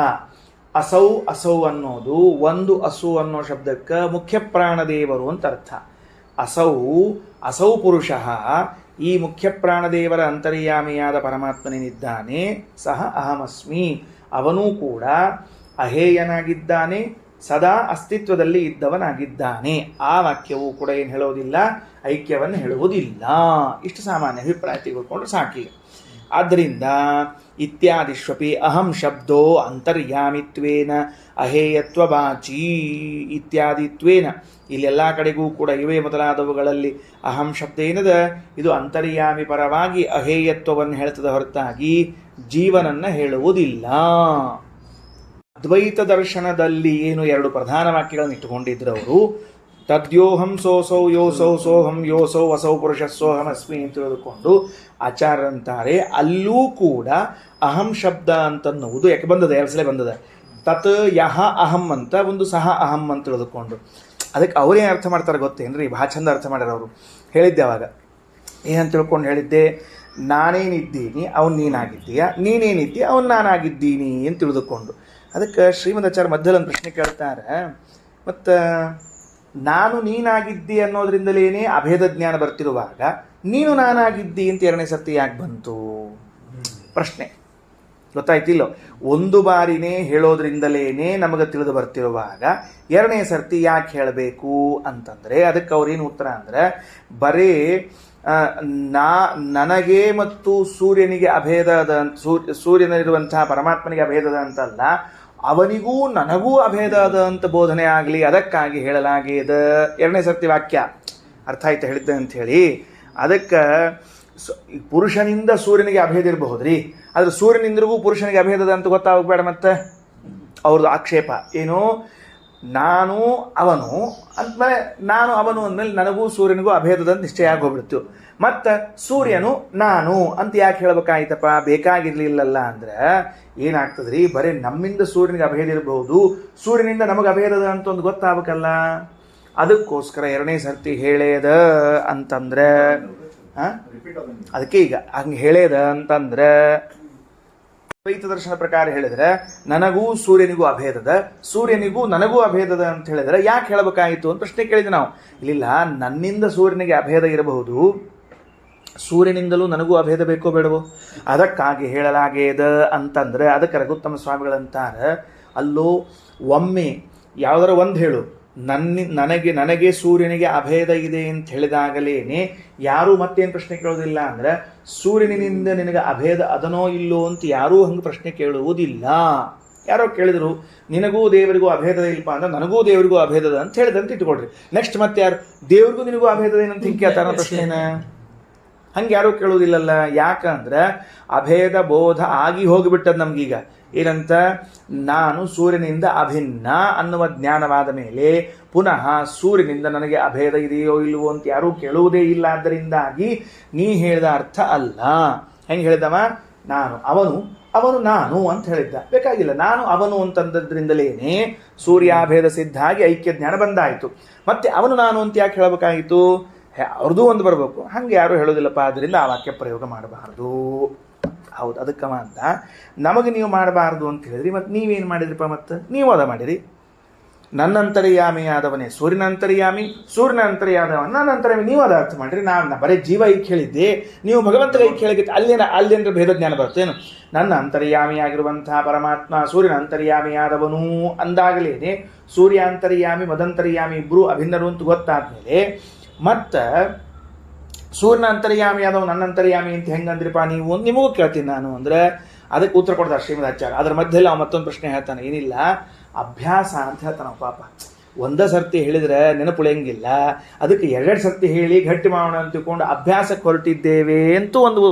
ಅಸೌ ಅನ್ನೋದು ಒಂದು ಅಸು ಅನ್ನೋ ಶಬ್ದಕ್ಕೆ ಮುಖ್ಯ ಪ್ರಾಣದೇವರು ಅಂತ ಅರ್ಥ. ಅಸೌ ಪುರುಷ ಈ ಮುಖ್ಯ ಪ್ರಾಣದೇವರ ಅಂತರ್ಯಾಮಿಯಾದ ಪರಮಾತ್ಮನೇನಿದ್ದಾನೆ, ಸಹ ಅಹಮಸ್ಮಿ, ಅವನೂ ಕೂಡ ಅಹೇಯನಾಗಿದ್ದಾನೆ, ಸದಾ ಅಸ್ತಿತ್ವದಲ್ಲಿ ಇದ್ದವನಾಗಿದ್ದಾನೆ. ಆ ವಾಕ್ಯವು ಕೂಡ ಏನು ಹೇಳೋದಿಲ್ಲ? ಐಕ್ಯವನ್ನು ಹೇಳುವುದಿಲ್ಲ. ಇಷ್ಟು ಸಾಮಾನ್ಯ ಅಭಿಪ್ರಾಯ ತೆಗೆದುಕೊಂಡು ಸಾಕಿ. ಆದ್ದರಿಂದ ಇತ್ಯಾದಿಶ್ವಪಿ ಅಹಂ ಶಬ್ದೋ ಅಂತರ್ಯಾಮಿತ್ವೇನ ಅಹೇಯತ್ವವಾಚಿ ಇತ್ಯಾದಿತ್ವೇನ, ಇಲ್ಲೆಲ್ಲ ಕಡೆಗೂ ಕೂಡ ಇವೇ ಮೊದಲಾದವುಗಳಲ್ಲಿ ಅಹಂ ಶಬ್ದ ಏನದ, ಇದು ಅಂತರ್ಯಾಮಿ ಪರವಾಗಿ ಅಹೇಯತ್ವವನ್ನು ಹೇಳ್ತದ ಹೊರತಾಗಿ ಜೀವನನ್ನ ಹೇಳುವುದಿಲ್ಲ. ಅದ್ವೈತ ದರ್ಶನದಲ್ಲಿ ಏನು ಎರಡು ಪ್ರಧಾನ ವಾಕ್ಯಗಳನ್ನು ಇಟ್ಟುಕೊಂಡಿದ್ರು ಅವರು, ತದ್ಯೋಹಂ ಸೋಸೌ ಯೋಸೌ ಸೋಹಂ ಯೋಸೌ ಅಸೌ ಪುರುಷ ಸೋಹಂ ಅಸ್ಮಿ ಅಂತ ತಿಳಿದುಕೊಂಡು ಆಚಾರ್ಯರಂತಾರೆ ಅಲ್ಲೂ ಕೂಡ ಅಹಂ ಶಬ್ದ ಅಂತನ್ನುವುದು ಯಾಕೆ ಬಂದದ? ಎರಡು ಸಲ ಬಂದದ. ತತ್ ಯಹ ಅಹಂ ಅಂತ, ಒಂದು ಸಹ ಅಹಂ ಅಂತ ತಿಳಿದುಕೊಂಡು ಅದಕ್ಕೆ ಅವರೇನು ಅರ್ಥ ಮಾಡ್ತಾರೆ ಗೊತ್ತೇನ್ರಿ? ಭಾಳ ಚಂದ ಅರ್ಥ ಮಾಡ್ಯಾರ ಅವರು. ಹೇಳಿದ್ದೆ ಅವಾಗ ಏನಂತ ತಿಳ್ಕೊಂಡು ಹೇಳಿದ್ದೆ, ನಾನೇನಿದ್ದೀನಿ ಅವನು ನೀನಾಗಿದ್ದೀಯ, ನೀನೇನಿದ್ದೀಯ ಅವನು ನಾನಾಗಿದ್ದೀನಿ ಅಂತ ತಿಳಿದುಕೊಂಡು. ಅದಕ್ಕೆ ಶ್ರೀಮದಾಚಾರ್ಯ ಮಧ್ಯದಲ್ಲಿ ಒಂದು ಪ್ರಶ್ನೆ ಕೇಳ್ತಾರೆ, ಮತ್ತು ನಾನು ನೀನಾಗಿದ್ದಿ ಅನ್ನೋದ್ರಿಂದಲೇನೆ ಅಭೇದ ಜ್ಞಾನ ಬರ್ತಿರುವಾಗ ನೀನು ನಾನಾಗಿದ್ದಿ ಅಂತ ಎರಡನೇ ಸರ್ತಿ ಯಾಕೆ ಬಂತು? ಪ್ರಶ್ನೆ ಗೊತ್ತಾಯ್ತಿಲ್ಲೋ? ಒಂದು ಬಾರಿನೇ ಹೇಳೋದ್ರಿಂದಲೇನೆ ನಮಗೆ ತಿಳಿದು ಬರ್ತಿರುವಾಗ ಎರಡನೇ ಸರ್ತಿ ಯಾಕೆ ಹೇಳಬೇಕು ಅಂತಂದರೆ, ಅದಕ್ಕೆ ಅವ್ರೇನು ಉತ್ತರ ಅಂದರೆ, ಬರೇ ನನಗೆ ಮತ್ತು ಸೂರ್ಯನಿಗೆ ಅಭೇದದ, ಸೂರ್ಯನಲ್ಲಿರುವಂತಹ ಪರಮಾತ್ಮನಿಗೆ ಅಭೇದದ ಅಂತಲ್ಲ, ಅವನಿಗೂ ನನಗೂ ಅಭೇದ ಅದ ಅಂತ ಬೋಧನೆ ಆಗಲಿ, ಅದಕ್ಕಾಗಿ ಹೇಳಲಾಗಿದೆ ಎರಡನೇ ಸರ್ತಿ ವಾಕ್ಯ. ಅರ್ಥ ಆಯ್ತು ಹೇಳಿದ್ದೆ ಅಂಥೇಳಿ. ಅದಕ್ಕೆ ಪುರುಷನಿಂದ ಸೂರ್ಯನಿಗೆ ಅಭೇದ ಇರಬಹುದ್ರಿ, ಆದ್ರೆ ಸೂರ್ಯನಿಂದ್ರಿಗೂ ಪುರುಷನಿಗೆ ಅಭೇದದ ಅಂತ ಗೊತ್ತಾಗಬೇಡ. ಮತ್ತೆ ಅವ್ರದ್ದು ಆಕ್ಷೇಪ ಏನು, ನಾನು ಅವನು ಅಂದಮೇಲೆ ನಾನು ಅವನು ಅಂದಮೇಲೆ ನನಗೂ ಸೂರ್ಯನಿಗೂ ಅಭೇದದ ನಿಶ್ಚಯ ಆಗೋಗ್ಬಿಡ್ತು. ಮತ್ತು ಸೂರ್ಯನು ನಾನು ಅಂತ ಯಾಕೆ ಹೇಳ್ಬೇಕಾಯ್ತಪ್ಪ, ಬೇಕಾಗಿರ್ಲಿಲ್ಲಲ್ಲ ಅಂದ್ರೆ ಏನಾಗ್ತದ್ರಿ, ಬರೀ ನಮ್ಮಿಂದ ಸೂರ್ಯನಿಗೆ ಅಭೇದ ಇರಬಹುದು, ಸೂರ್ಯನಿಂದ ನಮಗೆ ಅಭೇದದ ಅಂತ ಒಂದು ಗೊತ್ತಾಗಬೇಕಲ್ಲ. ಅದಕ್ಕೋಸ್ಕರ ಎರಡನೇ ಸರ್ತಿ ಹೇಳೇದ ಅಂತಂದ್ರೆ ಅದಕ್ಕೆ ಈಗ ಹಂಗೆ ಹೇಳೇದ ಅಂತಂದ್ರೆ ದ್ವೈತ ದರ್ಶನ ಪ್ರಕಾರ ಹೇಳಿದ್ರೆ ನನಗೂ ಸೂರ್ಯನಿಗೂ ಅಭೇದದ, ಸೂರ್ಯನಿಗೂ ನನಗೂ ಅಭೇದದ ಅಂತ ಹೇಳಿದ್ರೆ ಯಾಕೆ ಹೇಳಬೇಕಾಯಿತು ಅಂತ ಪ್ರಶ್ನೆ ಕೇಳಿದ್ವಿ ನಾವು. ಇಲ್ಲಿಲ್ಲ, ನನ್ನಿಂದ ಸೂರ್ಯನಿಗೆ ಅಭೇದ ಇರಬಹುದು, ಸೂರ್ಯನಿಂದಲೂ ನನಗೂ ಅಭೇದ ಬೇಕೋ ಬೇಡವೋ, ಅದಕ್ಕಾಗಿ ಹೇಳಲಾಗೇದ ಅಂತಂದ್ರೆ ಅದಕ್ಕೆ ರಘುತ್ತಮ ಸ್ವಾಮಿಗಳಂತಾರೆ, ಅಲ್ಲೋ ಒಮ್ಮೆ ಯಾವ್ದಾರ ಒಂದು ಹೇಳು, ನನಗೆ ಸೂರ್ಯನಿಗೆ ಅಭೇದ ಇದೆ ಅಂತ ಹೇಳಿದಾಗಲೇನೆ ಯಾರೂ ಮತ್ತೇನು ಪ್ರಶ್ನೆ ಕೇಳೋದಿಲ್ಲ. ಅಂದ್ರೆ ಸೂರ್ಯನಿಂದ ನಿನಗೆ ಅಭೇದ ಅದನೋ ಇಲ್ಲೋ ಅಂತ ಯಾರೂ ಹಂಗೆ ಪ್ರಶ್ನೆ ಕೇಳುವುದಿಲ್ಲ. ಯಾರೋ ಕೇಳಿದ್ರು ನಿನಗೂ ದೇವರಿಗೂ ಅಭೇದದ ಇಲ್ಪ ಅಂದ್ರೆ ನನಗೂ ದೇವರಿಗೂ ಅಭೇದದ ಅಂತ ಹೇಳಿದಂತ ಇಟ್ಕೊಳ್ರಿ. ನೆಕ್ಸ್ಟ್ ಮತ್ತೆ ಯಾರು ದೇವ್ರಿಗೂ ನಿನಗೂ ಅಭೇದದ ಏನಂತ ಹಿಂಗೆ ಕೇಳ್ತಾರ ಪ್ರಶ್ನೆನ, ಹಂಗೆ ಯಾರೂ ಕೇಳುವುದಿಲ್ಲಲ್ಲ. ಯಾಕಂದ್ರೆ ಅಭೇದ ಬೋಧ ಆಗಿ ಹೋಗಿಬಿಟ್ಟದ ನಮ್ಗೀಗ. ಏನಂತ, ನಾನು ಸೂರ್ಯನಿಂದ ಅಭಿನ್ನ ಅನ್ನುವ ಜ್ಞಾನವಾದ ಮೇಲೆ ಪುನಃ ಸೂರ್ಯನಿಂದ ನನಗೆ ಅಭೇದ ಇದೆಯೋ ಇಲ್ವೋ ಅಂತ ಯಾರೂ ಕೇಳುವುದೇ ಇಲ್ಲ. ಆದ್ದರಿಂದಾಗಿ ನೀ ಹೇಳಿದ ಅರ್ಥ ಅಲ್ಲ. ಹೆಂಗೆ ಹೇಳಿದವ, ನಾನು ಅವನು ಅವನು ನಾನು ಅಂತ ಹೇಳಿದ್ದ, ಬೇಕಾಗಿಲ್ಲ. ನಾನು ಅವನು ಅಂತಂದ್ರಿಂದಲೇನೆ ಸೂರ್ಯಾಭೇದ ಸಿದ್ಧ ಆಗಿ ಐಕ್ಯ ಜ್ಞಾನ ಬಂದಾಯಿತು. ಮತ್ತೆ ಅವನು ನಾನು ಅಂತ ಯಾಕೆ ಹೇಳಬೇಕಾಗಿತ್ತು, ಅವ್ರದ್ದು ಒಂದು ಬರಬೇಕು. ಹಂಗೆ ಯಾರು ಹೇಳೋದಿಲ್ಲಪ್ಪ, ಆದ್ದರಿಂದ ಆ ವಾಕ್ಯ ಪ್ರಯೋಗ ಮಾಡಬಾರ್ದು. ಹೌದು, ಅದಕ್ಕವ ಅಂತ ನಮಗೆ ನೀವು ಮಾಡಬಾರ್ದು ಅಂತ ಹೇಳಿದ್ರಿ. ಮತ್ತು ನೀವೇನು ಮಾಡಿದ್ರಿಪ್ಪ, ಮತ್ತು ನೀವು ಅದ ಮಾಡಿರಿ. ನನ್ನ ಅಂತರ್ಯಾಮಿಯಾದವನೇ ಸೂರ್ಯನ ಅಂತರ್ಯಾಮಿ, ಸೂರ್ಯನ ಅಂತರ್ಯಾದವ ನನ್ನ ಅಂತರ್ಯಾಮಿ, ನೀವು ಅದ ಅರ್ಥ ಮಾಡಿರಿ. ನಾನು ಬರೀ ಜೀವ ಈಗ ಹೇಳಿದ್ದೆ, ನೀವು ಭಗವಂತನ ಈಗ ಹೇಳಿದ್ದೆ, ಅಲ್ಲೇನರ ಭೇದ ಜ್ಞಾನ ಬರ್ತೇನು. ನನ್ನ ಅಂತರ್ಯಾಮಿಯಾಗಿರುವಂತಹ ಪರಮಾತ್ಮ ಸೂರ್ಯನ ಅಂತರ್ಯಾಮಿಯಾದವನು ಅಂದಾಗಲೇನೆ ಸೂರ್ಯ ಅಂತರ್ಯಾಮಿ ಮದಂತರ್ಯಾಮಿ ಇಬ್ಬರು ಅಭಿನ್ನರು ಅಂತ ಗೊತ್ತಾದ್ಮೇಲೆ ಮತ್ತು ಸೂರ್ಯನ ಅಂತರ್ಯಾಮಿ ಆದವು ನನ್ನ ಅಂತರ್ಯಾಮಿ ಅಂತ ಹೆಂಗಂದ್ರಿಪ್ಪ ನೀವು, ನಿಮಗೂ ಕೇಳ್ತೀನಿ ನಾನು ಅಂದ್ರೆ ಅದಕ್ಕೆ ಉತ್ತರ ಕೊಡ್ತಾರೆ ಶ್ರೀಮದಾಚಾರ್ಯ. ಅದರ ಮಧ್ಯದಲ್ಲಿ ಅವ ಮತ್ತೊಂದು ಪ್ರಶ್ನೆ ಹೇಳ್ತಾನೆ, ಏನಿಲ್ಲ ಅಭ್ಯಾಸ ಅಂತ ಹೇಳ್ತಾನೆ ಪಾಪ. ಒಂದೇ ಸರ್ತಿ ಹೇಳಿದ್ರೆ ನೆನಪುಳಿಯಂಗಿಲ್ಲ, ಅದಕ್ಕೆ ಎರಡೆರಡು ಸರ್ತಿ ಹೇಳಿ ಗಟ್ಟಿ ಮಾಡೋಣ ಅಂತ ತಿಳ್ಕೊಂಡು ಅಭ್ಯಾಸಕ್ಕೆ ಹೊರಟಿದ್ದೇವೆ ಅಂತೂ ಒಂದು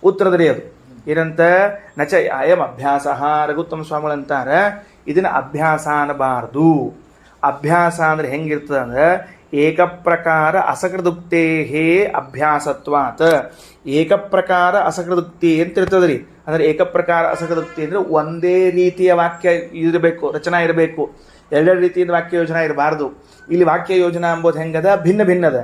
ಉತ್ತರದಲ್ಲಿ ಅದು ಏನಂತ, ನಚ ಅಯಂ ಅಭ್ಯಾಸ. ರಘುತ್ತಮ ಸ್ವಾಮಿಗಳಂತಾರೆ ಇದನ್ನ ಅಭ್ಯಾಸ ಅನ್ನಬಾರ್ದು. ಅಭ್ಯಾಸ ಅಂದ್ರೆ ಹೆಂಗಿರ್ತದೆ ಅಂದ್ರೆ ಏಕಪ್ರಕಾರ ಅಸಕೃದುಕ್ತೇ ಅಭ್ಯಾಸತ್ವಾತ್. ಏಕಪ್ರಕಾರ ಅಸಕೃದುಕ್ತಿ ಅಂತ ಇರ್ತದ್ರಿ. ಅಂದ್ರೆ ಏಕಪ್ರಕಾರ ಅಸಕೃದುಕ್ತಿ ಅಂದ್ರೆ ಒಂದೇ ರೀತಿಯ ವಾಕ್ಯ ಇರಬೇಕು, ರಚನಾ ಇರಬೇಕು. ಎರಡೆರಡು ರೀತಿಯಿಂದ ವಾಕ್ಯ ಯೋಜನಾ ಇರಬಾರ್ದು. ಇಲ್ಲಿ ವಾಕ್ಯ ಯೋಜನಾ ಎಂಬುದು ಹೆಂಗದ, ಭಿನ್ನ ಭಿನ್ನದ.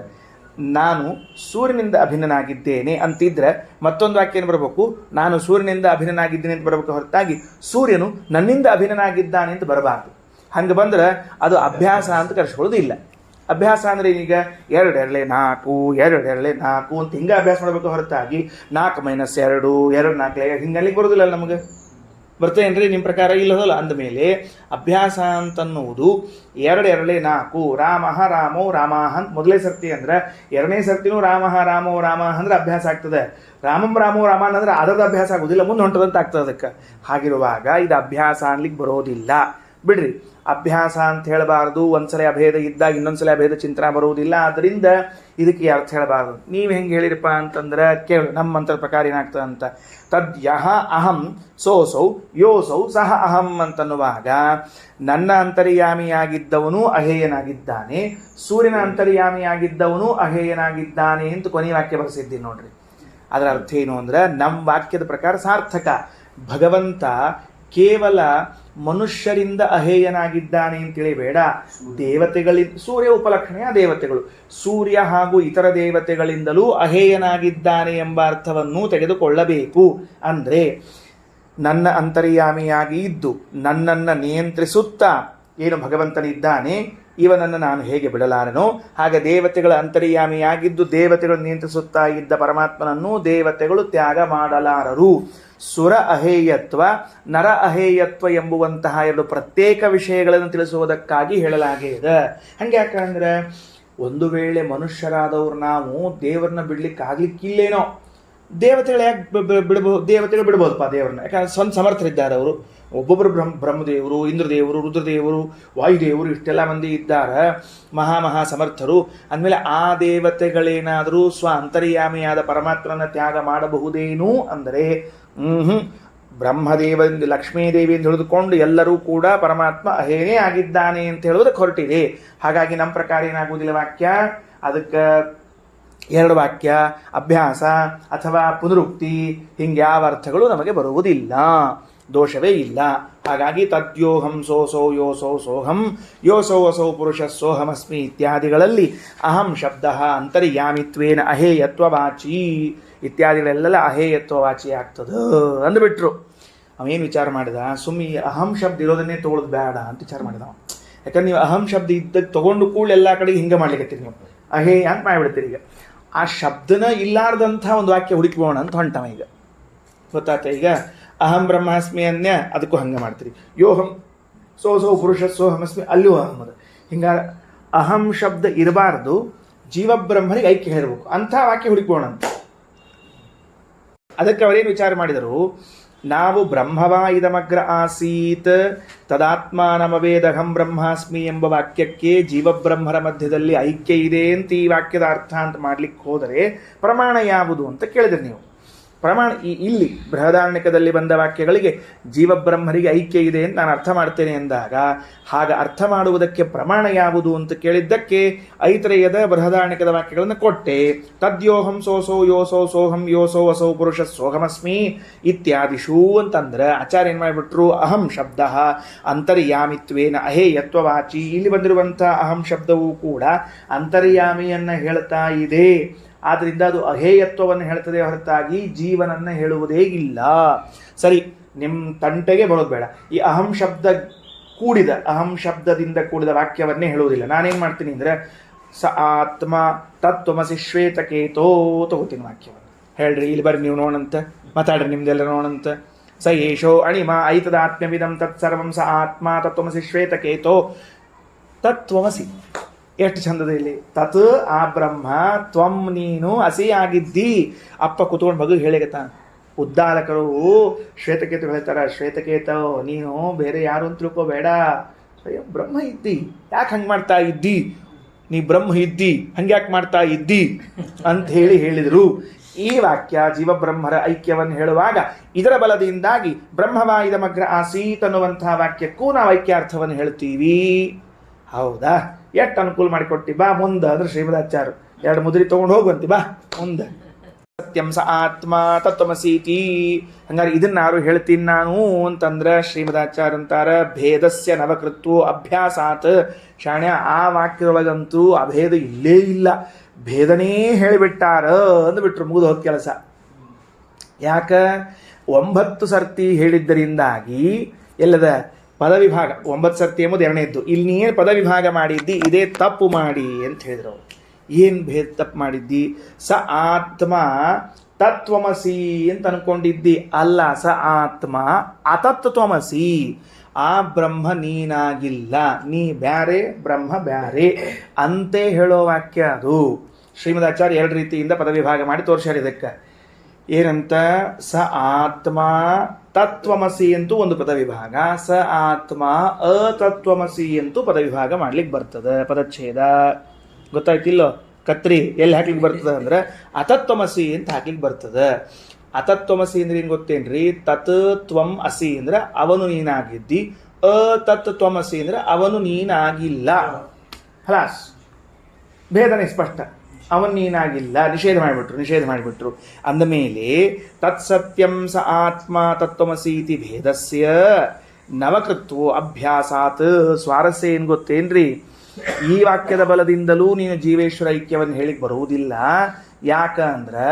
ನಾನು ಸೂರ್ಯನಿಂದ ಅಭಿನ್ನನಾಗಿದ್ದೇನೆ ಅಂತಿದ್ರೆ ಮತ್ತೊಂದು ವಾಕ್ಯ ಏನು ಬರಬೇಕು, ನಾನು ಸೂರ್ಯನಿಂದ ಅಭಿನ್ನನಾಗಿದ್ದೇನೆ ಅಂತ ಬರಬೇಕು, ಹೊರತಾಗಿ ಸೂರ್ಯನು ನನ್ನಿಂದ ಅಭಿನ್ನನಾಗಿದ್ದಾನೆ ಅಂತ ಬರಬಾರ್ದು. ಹಂಗೆ ಬಂದ್ರೆ ಅದು ಅಭ್ಯಾಸ ಅಂತ ಕರೆಸ್ಕೊಳ್ಳೋದಿಲ್ಲ. ಅಭ್ಯಾಸ ಅಂದರೆ ಈಗ 2 2 4 2 2 4 ಅಂತ ಹಿಂಗೆ ಅಭ್ಯಾಸ ಮಾಡಬೇಕು, ಹೊರತಾಗಿ 4 - 2 2 4 ಹಿಂಗೆ ಅಲ್ಲಿಗೆ ಬರೋದಿಲ್ಲ. ನಮಗೆ ಬರ್ತೇನ್ರಿ ನಿಮ್ಮ ಪ್ರಕಾರ? ಇಲ್ಲದಲ್ಲ. ಅಂದಮೇಲೆ ಅಭ್ಯಾಸ ಅಂತನ್ನುವುದು 2 2 4 ರಾಮ ರಾಮೋ ರಾಮ ಅಂತ ಮೊದಲೇ ಸರ್ತಿ ಅಂದ್ರೆ, ಎರಡನೇ ಸರ್ತಿನೂ ರಾಮ ರಾಮೋ ರಾಮ ಅಂದ್ರೆ ಅಭ್ಯಾಸ ಆಗ್ತದೆ. ರಾಮಂ ರಾಮೋ ರಾಮ ಅಂದ್ರೆ ಅದರದ ಅಭ್ಯಾಸ ಆಗೋದಿಲ್ಲ, ಮುಂದೆ ಹೊಂಟದಂತ ಆಗ್ತದೆ. ಅದಕ್ಕೆ ಹಾಗಿರುವಾಗ ಇದು ಅಭ್ಯಾಸ ಅನ್ಲಿಕ್ಕೆ ಬರೋದಿಲ್ಲ. ಬಿಡ್ರಿ, ಅಭ್ಯಾಸ ಅಂತ ಹೇಳಬಾರ್ದು. ಒಂದ್ಸಲ ಅಭೇದ ಇದ್ದಾಗ ಇನ್ನೊಂದ್ಸಲ ಅಭೇದ ಚಿಂತನ ಬರುವುದಿಲ್ಲ. ಆದ್ದರಿಂದ ಇದಕ್ಕೆ ಅರ್ಥ ಹೇಳಬಾರ್ದು. ನೀವು ಹೆಂಗೆ ಹೇಳಿರಪ್ಪ ಅಂತಂದ್ರೆ ಕೇಳು, ನಮ್ಮ ಮಂತ್ರ ಪ್ರಕಾರ ಏನಾಗ್ತದೆ ಅಂತ, ತದ್ಯಹ ಅಹಂ ಸೋಸೌ ಯೋಸೌ ಸಹ ಅಹಂ ಅಂತನ್ನುವಾಗ ನನ್ನ ಅಂತರ್ಯಾಮಿಯಾಗಿದ್ದವನು ಅಹೇಯನಾಗಿದ್ದಾನೆ, ಸೂರ್ಯನ ಅಂತರ್ಯಾಮಿಯಾಗಿದ್ದವನು ಅಹೇಯನಾಗಿದ್ದಾನೆ ಅಂತ ಕೊನೆಯ ವಾಕ್ಯ ಬರೆಸಿದ್ದೀನಿ ನೋಡ್ರಿ. ಅದರ ಅರ್ಥ ಏನು ಅಂದ್ರೆ, ನಮ್ಮ ವಾಕ್ಯದ ಪ್ರಕಾರ ಸಾರ್ಥಕ. ಭಗವಂತ ಕೇವಲ ಮನುಷ್ಯರಿಂದ ಅಹೇಯನಾಗಿದ್ದಾನೆ ಅಂತೇಳಿ ಬೇಡ, ದೇವತೆಗಳಿಂದ, ಸೂರ್ಯ ಉಪಲಕ್ಷಣೆಯ ದೇವತೆಗಳು, ಸೂರ್ಯ ಹಾಗೂ ಇತರ ದೇವತೆಗಳಿಂದಲೂ ಅಹೇಯನಾಗಿದ್ದಾನೆ ಎಂಬ ಅರ್ಥವನ್ನು ತೆಗೆದುಕೊಳ್ಳಬೇಕು. ಅಂದರೆ ನನ್ನ ಅಂತರ್ಯಾಮಿಯಾಗಿ ಇದ್ದು ನನ್ನನ್ನು ನಿಯಂತ್ರಿಸುತ್ತಾ ಏನು ಭಗವಂತನಿದ್ದಾನೆ, ಇವನನ್ನು ನಾನು ಹೇಗೆ ಬಿಡಲಾರನೋ ಹಾಗೆ ದೇವತೆಗಳ ಅಂತರ್ಯಾಮಿಯಾಗಿದ್ದು ದೇವತೆಗಳು ನಿಯಂತ್ರಿಸುತ್ತಾ ಇದ್ದ ಪರಮಾತ್ಮನನ್ನು ದೇವತೆಗಳು ತ್ಯಾಗ ಮಾಡಲಾರರು. ಸುರ ಅಹೇಯತ್ವ, ನರ ಅಹೇಯತ್ವ ಎಂಬುವಂತಹ 2 ಪ್ರತ್ಯೇಕ ವಿಷಯಗಳನ್ನು ತಿಳಿಸುವುದಕ್ಕಾಗಿ ಹೇಳಲಾಗಿದೆ. ಹಂಗೆ ಯಾಕಂದ್ರೆ ಒಂದು ವೇಳೆ ಮನುಷ್ಯರಾದವ್ರು ನಾವು ದೇವರನ್ನ ಬಿಡ್ಲಿಕ್ಕೆ ಆಗ್ಲಿಕ್ಕಿಲ್ಲೇನೋ, ದೇವತೆಗಳು ಯಾಕೆ ಬಿಡಬಹುದು? ದೇವತೆಗಳು ಬಿಡ್ಬೋದಪ್ಪ ದೇವ್ರನ್ನ, ಯಾಕಂದ್ರೆ ಸ್ವಂತ ಸಮರ್ಥರಿದ್ದಾರೆ ಅವರು. ಒಬ್ಬೊಬ್ಬರು ಬ್ರಹ್ಮದೇವರು, ಇಂದ್ರದೇವರು, ರುದ್ರದೇವರು, ವಾಯುದೇವರು ಇಷ್ಟೆಲ್ಲ ಮಂದಿ ಇದ್ದಾರೆ, ಮಹಾ ಸಮರ್ಥರು. ಅಂದಮೇಲೆ ಆ ದೇವತೆಗಳೇನಾದರೂ ಅಂತರ್ಯಾಮಿಯಾದ ಪರಮಾತ್ಮನ ತ್ಯಾಗ ಮಾಡಬಹುದೇನು ಅಂದರೆ ಬ್ರಹ್ಮದೇವರಿಂದ ಲಕ್ಷ್ಮೀದೇವಿಯಿಂದ ಹಿಡಿದುಕೊಂಡು ಎಲ್ಲರೂ ಕೂಡ ಪರಮಾತ್ಮ ಅಹೇನೇ ಆಗಿದ್ದಾನೆ ಅಂತ ಹೇಳೋದಕ್ಕೆ ಹೊರಟಿದೆ. ಹಾಗಾಗಿ ನಮ್ಮ ಪ್ರಕಾರ ಏನಾಗುವುದಿಲ್ಲ ವಾಕ್ಯ, ಅದಕ್ಕೆ ಎರಡು ವಾಕ್ಯ, ಅಭ್ಯಾಸ ಅಥವಾ ಪುನರುಕ್ತಿ, ಹಿಂಗೆ ಯಾವ ಅರ್ಥಗಳು ನಮಗೆ ಬರುವುದಿಲ್ಲ, ದೋಷವೇ ಇಲ್ಲ. ಹಾಗಾಗಿ ತದ್ಯೋಹಂ ಸೋಸೋ ಯೋಸೋ ಸೋಹಂ ಯೋಸೋ ಅಸೌ ಪುರುಷ ಸೋಹಮಸ್ಮಿ ಇತ್ಯಾದಿಗಳಲ್ಲಿ ಅಹಂ ಶಬ್ದ ಅಂತರ್ಯಾಮಿತ್ವೇನ ಅಹೇಯತ್ವವಾಚಿ ಇತ್ಯಾದಿಗಳೆಲ್ಲ ಅಹೇಯತ್ವವಾಚಿ ಆಗ್ತದೆ ಅಂದ್ಬಿಟ್ರು. ಅವೇನು ವಿಚಾರ ಮಾಡಿದ, ಸುಮ್ಮನೆ ಅಹಂ ಶಬ್ದ ಇರೋದನ್ನೇ ತೊಗೊಳೋದು ಬೇಡ ಅಂತ ವಿಚಾರ ಮಾಡಿದ. ಯಾಕಂದ್ರೆ ನೀವು ಅಹಂ ಶಬ್ದ ಇದ್ದಕ್ಕೆ ತೊಗೊಂಡು ಕೂಡ ಎಲ್ಲ ಕಡೆಗೆ ಹಿಂಗೆ ಮಾಡ್ಲಿಕ್ಕೆ ನೀವು ಅಹೇಯ ಅಂತ ಮಾಡಿಬಿಡ್ತೀರಿ. ಈಗ ಆ ಶಬ್ದನ ಇಲ್ಲಾರ್ದಂಥ ಒಂದು ವಾಕ್ಯ ಹುಡುಕಿಬೋಣ ಅಂತ ಹೊಂಟವ. ಈಗ ಗೊತ್ತಾತ. ಈಗ ಅಹಂ ಬ್ರಹ್ಮಾಸ್ಮಿ ಅನ್ಯ ಅದಕ್ಕೂ ಹಂಗೆ ಮಾಡ್ತೀರಿ. ಯೋಹಂ ಸೋಸೋ ಪುರುಷ ಸೋಹಮಸ್ಮಿ ಅಲ್ಲೂ ಅಹಂ ಅದ. ಹಿಂಗಾಗಿ ಅಹಂ ಶಬ್ದ ಇರಬಾರ್ದು, ಜೀವಬ್ರಹ್ಮನಿಗೆ ಐಕ್ಯ ಹೇಳಬೇಕು ಅಂಥ ವಾಕ್ಯ ಹುಡುಕೋಣ ಅಂತ. ಅದಕ್ಕೆ ಅವರೇನು ವಿಚಾರ ಮಾಡಿದರು, ನಾವು ಬ್ರಹ್ಮವಾ ಇದಮಗ್ರ ಆಸೀತ್ ತದಾತ್ಮಾನಮವೇದಹಂ ಬ್ರಹ್ಮಾಸ್ಮಿ ಎಂಬ ವಾಕ್ಯಕ್ಕೆ ಜೀವಬ್ರಹ್ಮರ ಮಧ್ಯದಲ್ಲಿ ಐಕ್ಯ ಇದೆ ಅಂತ ಈ ವಾಕ್ಯದ ಅರ್ಥ ಅಂತ ಮಾಡ್ಲಿಕ್ಕೆ ಹೋದರೆ ಪ್ರಮಾಣ ಯಾವುದು ಅಂತ ಕೇಳಿದ್ರಿ ನೀವು. ಪ್ರಮಾಣ ಇಲ್ಲಿ ಬೃಹದಾರಣ್ಯಕದಲ್ಲಿ ಬಂದ ವಾಕ್ಯಗಳಿಗೆ ಜೀವಬ್ರಹ್ಮರಿಗೆ ಐಕ್ಯ ಇದೆ ಅಂತ ನಾನು ಅರ್ಥ ಮಾಡ್ತೇನೆ ಎಂದಾಗ, ಹಾಗೆ ಅರ್ಥ ಮಾಡುವುದಕ್ಕೆ ಪ್ರಮಾಣ ಯಾವುದು ಅಂತ ಕೇಳಿದ್ದಕ್ಕೆ ಐತರೇಯದ ಬೃಹದಾರಣ್ಯಕದ ವಾಕ್ಯಗಳನ್ನು ಕೊಟ್ಟೆ. ತದ್ಯೋಹಂ ಸೋಸೋ ಯೋಸೋ ಸೋಹಂ ಯೋಸೋ ಅಸೌ ಪುರುಷ ಸೋಹಮಸ್ಮಿ ಇತ್ಯಾದಿಷು ಅಂತಂದ್ರೆ ಆಚಾರ್ಯ ಏನು ಮಾಡಿಬಿಟ್ರು, ಅಹಂ ಶಬ್ದ ಅಂತರ್ಯಾಮಿತ್ವೇನ ಅಹೇಯತ್ವವಾಚಿ. ಇಲ್ಲಿ ಬಂದಿರುವಂಥ ಅಹಂ ಶಬ್ದವೂ ಕೂಡ ಅಂತರ್ಯಾಮಿಯನ್ನು ಹೇಳ್ತಾ ಇದೆ. ಆದ್ದರಿಂದ ಅದು ಅಹೇಯತ್ವವನ್ನು ಹೇಳ್ತದೆ ಹೊರತಾಗಿ ಜೀವನನ್ನು ಹೇಳುವುದೇ ಇಲ್ಲ. ಸರಿ, ನಿಮ್ಮ ತಂಟೆಗೆ ಬರೋದು ಬೇಡ. ಈ ಅಹಂ ಶಬ್ದದಿಂದ ಕೂಡಿದ ವಾಕ್ಯವನ್ನೇ ಹೇಳುವುದಿಲ್ಲ. ನಾನೇನು ಮಾಡ್ತೀನಿ ಅಂದರೆ ಸ ಆತ್ಮ ತತ್ವಮಸಿ ಶ್ವೇತಕೇತೋ ತಗೋತೀನಿ ವಾಕ್ಯವನ್ನು. ಹೇಳ್ರಿ, ಇಲ್ಲಿ ಬರ್ರಿ ನೀವು ನೋಡಂತ, ಮಾತಾಡ್ರಿ ನಿಮ್ದೆಲ್ಲ ನೋಡಂತ. ಸ ಏಷೋ ಅಣಿಮ ಐತದಾತ್ಮ್ಯವಿದಂ ತತ್ಸರ್ವಂ ಸ ಆತ್ಮ ತತ್ವಮಸಿ ಶ್ವೇತಕೇತೋ ತತ್ವಮಸಿ. ಎಷ್ಟು ಚಂದದ ಇಲ್ಲಿ, ತತ್ ಆ ಬ್ರಹ್ಮ, ತ್ವಂ ನೀನು ಅಸಿ ಆಗಿದ್ದಿ. ಅಪ್ಪ ಕುತ್ಕೊಂಡು ಮಗು ಹೇಳಿಗತ್ತ. ಉದ್ದಾಲಕರು ಶ್ವೇತಕೇತು ಹೇಳ್ತಾರ, ಶ್ವೇತಕೇತ ನೀನು ಬೇರೆ ಯಾರು ಅಂತ ತಿಳ್ಕೋಬೇಡ, ಸ್ವಯಂ ಬ್ರಹ್ಮ ಇದ್ದಿ. ಯಾಕೆ ಹಂಗೆ ಮಾಡ್ತಾ ಇದ್ದಿ, ನೀ ಬ್ರಹ್ಮ ಇದ್ದಿ, ಹಂಗೆ ಯಾಕೆ ಮಾಡ್ತಾ ಇದ್ದಿ ಅಂತ ಹೇಳಿದರು. ಈ ವಾಕ್ಯ ಜೀವಬ್ರಹ್ಮರ ಐಕ್ಯವನ್ನು ಹೇಳುವಾಗ ಇದರ ಬಲದಿಂದಾಗಿ ಬ್ರಹ್ಮವಾ ಇದಮಗ್ರ ಆಸೀತ್ ಅನ್ನುವಂತಹ ವಾಕ್ಯಕ್ಕೂ ನಾವು ಐಕ್ಯಾರ್ಥವನ್ನು ಹೇಳ್ತೀವಿ. ಹೌದಾ, ಎಷ್ಟು ಅನುಕೂಲ ಮಾಡಿಕೊಟ್ಟಿ. ಬಾ ಮುಂದೆ ಅಂದ್ರೆ ಶ್ರೀಮದಾಚಾರ್ಯ ಎರಡು ಮುದ್ರಿ ತೊಗೊಂಡು ಹೋಗುವಂತಿ, ಬಾ ಮುಂದೆ. ಸತ್ಯಂ ಸ ಆತ್ಮ ತತ್ವಮಸೀತಿ. ಹಂಗಾರೆ ಇದನ್ನ ಯಾರು ಹೇಳ್ತೀನಿ ನಾನು ಅಂತಂದ್ರೆ ಶ್ರೀಮದಾಚಾರ್ಯ ಅಂತಾರ, ಭೇದಸ್ಯ ನವಕೃತ್ವೋ ಅಭ್ಯಾಸಾತ್. ಶಾಣ್ಯ, ಆ ವಾಕ್ಯದೊಳಗಂತೂ ಅಭೇದ ಇಲ್ಲೇ ಇಲ್ಲ, ಭೇದನೇ ಹೇಳಿಬಿಟ್ಟಾರ ಅಂದ್ಬಿಟ್ರು. ಮುಗಿದು ಹೋದ ಕೆಲಸ. ಯಾಕ 9 ಸರ್ತಿ ಹೇಳಿದ್ದರಿಂದಾಗಿ ಎಲ್ಲದ ಪದವಿಭಾಗ 9 ಸರ್ತಿ ಎಂಬುದು ಎರಡನೇದ್ದು. ಇಲ್ಲಿ ನೀನು ಪದವಿಭಾಗ ಮಾಡಿದ್ದಿ, ಇದೇ ತಪ್ಪು ಮಾಡಿ ಅಂತ ಹೇಳಿದ್ರು ಅವರು. ಏನು ಭೇದ ತಪ್ಪು ಮಾಡಿದ್ದಿ? ಸ ಆತ್ಮ ತತ್ವಮಸಿ ಅಂತ ಅನ್ಕೊಂಡಿದ್ದಿ. ಅಲ್ಲ, ಸ ಆತ್ಮ ಅತತ್ವಮಸಿ. ಆ ಬ್ರಹ್ಮ ನೀನಾಗಿಲ್ಲ, ನೀ ಬ್ಯಾರೆ ಬ್ರಹ್ಮ ಬ್ಯಾರೆ ಅಂತೆ ಹೇಳೋ ವಾಕ್ಯ ಅದು. ಶ್ರೀಮದಾಚಾರ್ಯ 2 ರೀತಿಯಿಂದ ಪದವಿಭಾಗ ಮಾಡಿ ತೋರಿಸ್ಯಾರ ಇದಕ್ಕೆ. ಏನಂತ, ಸ ಆತ್ಮ ತತ್ವಮಸಿ ಅಂತೂ ಒಂದು ಪದವಿಭಾಗ, ಸ ಆತ್ಮ ಅತತ್ವಮಸಿ ಅಂತೂ ಪದವಿಭಾಗ ಮಾಡ್ಲಿಕ್ಕೆ ಬರ್ತದೆ. ಪದಚ್ಛೇದ ಗೊತ್ತಾಯ್ತಿಲ್ಲೋ, ಕತ್ರಿ ಎಲ್ಲಿ ಹಾಕ್ಲಿಕ್ಕೆ ಬರ್ತದೆ ಅಂದ್ರೆ ಅತತ್ವಮಸಿ ಅಂತ ಹಾಕ್ಲಿಕ್ಕೆ ಬರ್ತದೆ. ಅತತ್ವಮಸಿ ಅಂದ್ರೆ ಏನು ಗೊತ್ತೇನ್ರಿ, ತತ್ ತ್ವಂ ಅಸಿ ಅಂದ್ರೆ ಅವನು ನೀನಾಗಿದ್ದಿ, ಅತತ್ ತ್ವಮಸಿ ಅಂದ್ರೆ ಅವನು ನೀನಾಗಿಲ್ಲ. ಹಲಾಸ್, ಭೇದನೆ ಸ್ಪಷ್ಟ. ಅವನು ನೀನಾಗಿಲ್ಲ, ನಿಷೇಧ ಮಾಡಿಬಿಟ್ರು. ಅಂದಮೇಲೆ ತತ್ಸತ್ಯಂ ಸ ಆತ್ಮ ತತ್ವಮಸೀತಿ ಭೇದಸ್ಯ ನವಕೃತ್ವೋ ಅಭ್ಯಾಸಾತ್. ಸ್ವಾರಸ್ಯ ಏನು ಗೊತ್ತೇನ್ರಿ, ಈ ವಾಕ್ಯದ ಬಲದಿಂದಲೂ ನೀನು ಜೀವೇಶ್ವರ ಐಕ್ಯವನ್ನು ಹೇಳಿಕ್ ಬರುವುದಿಲ್ಲ. ಯಾಕ ಅಂದ್ರೆ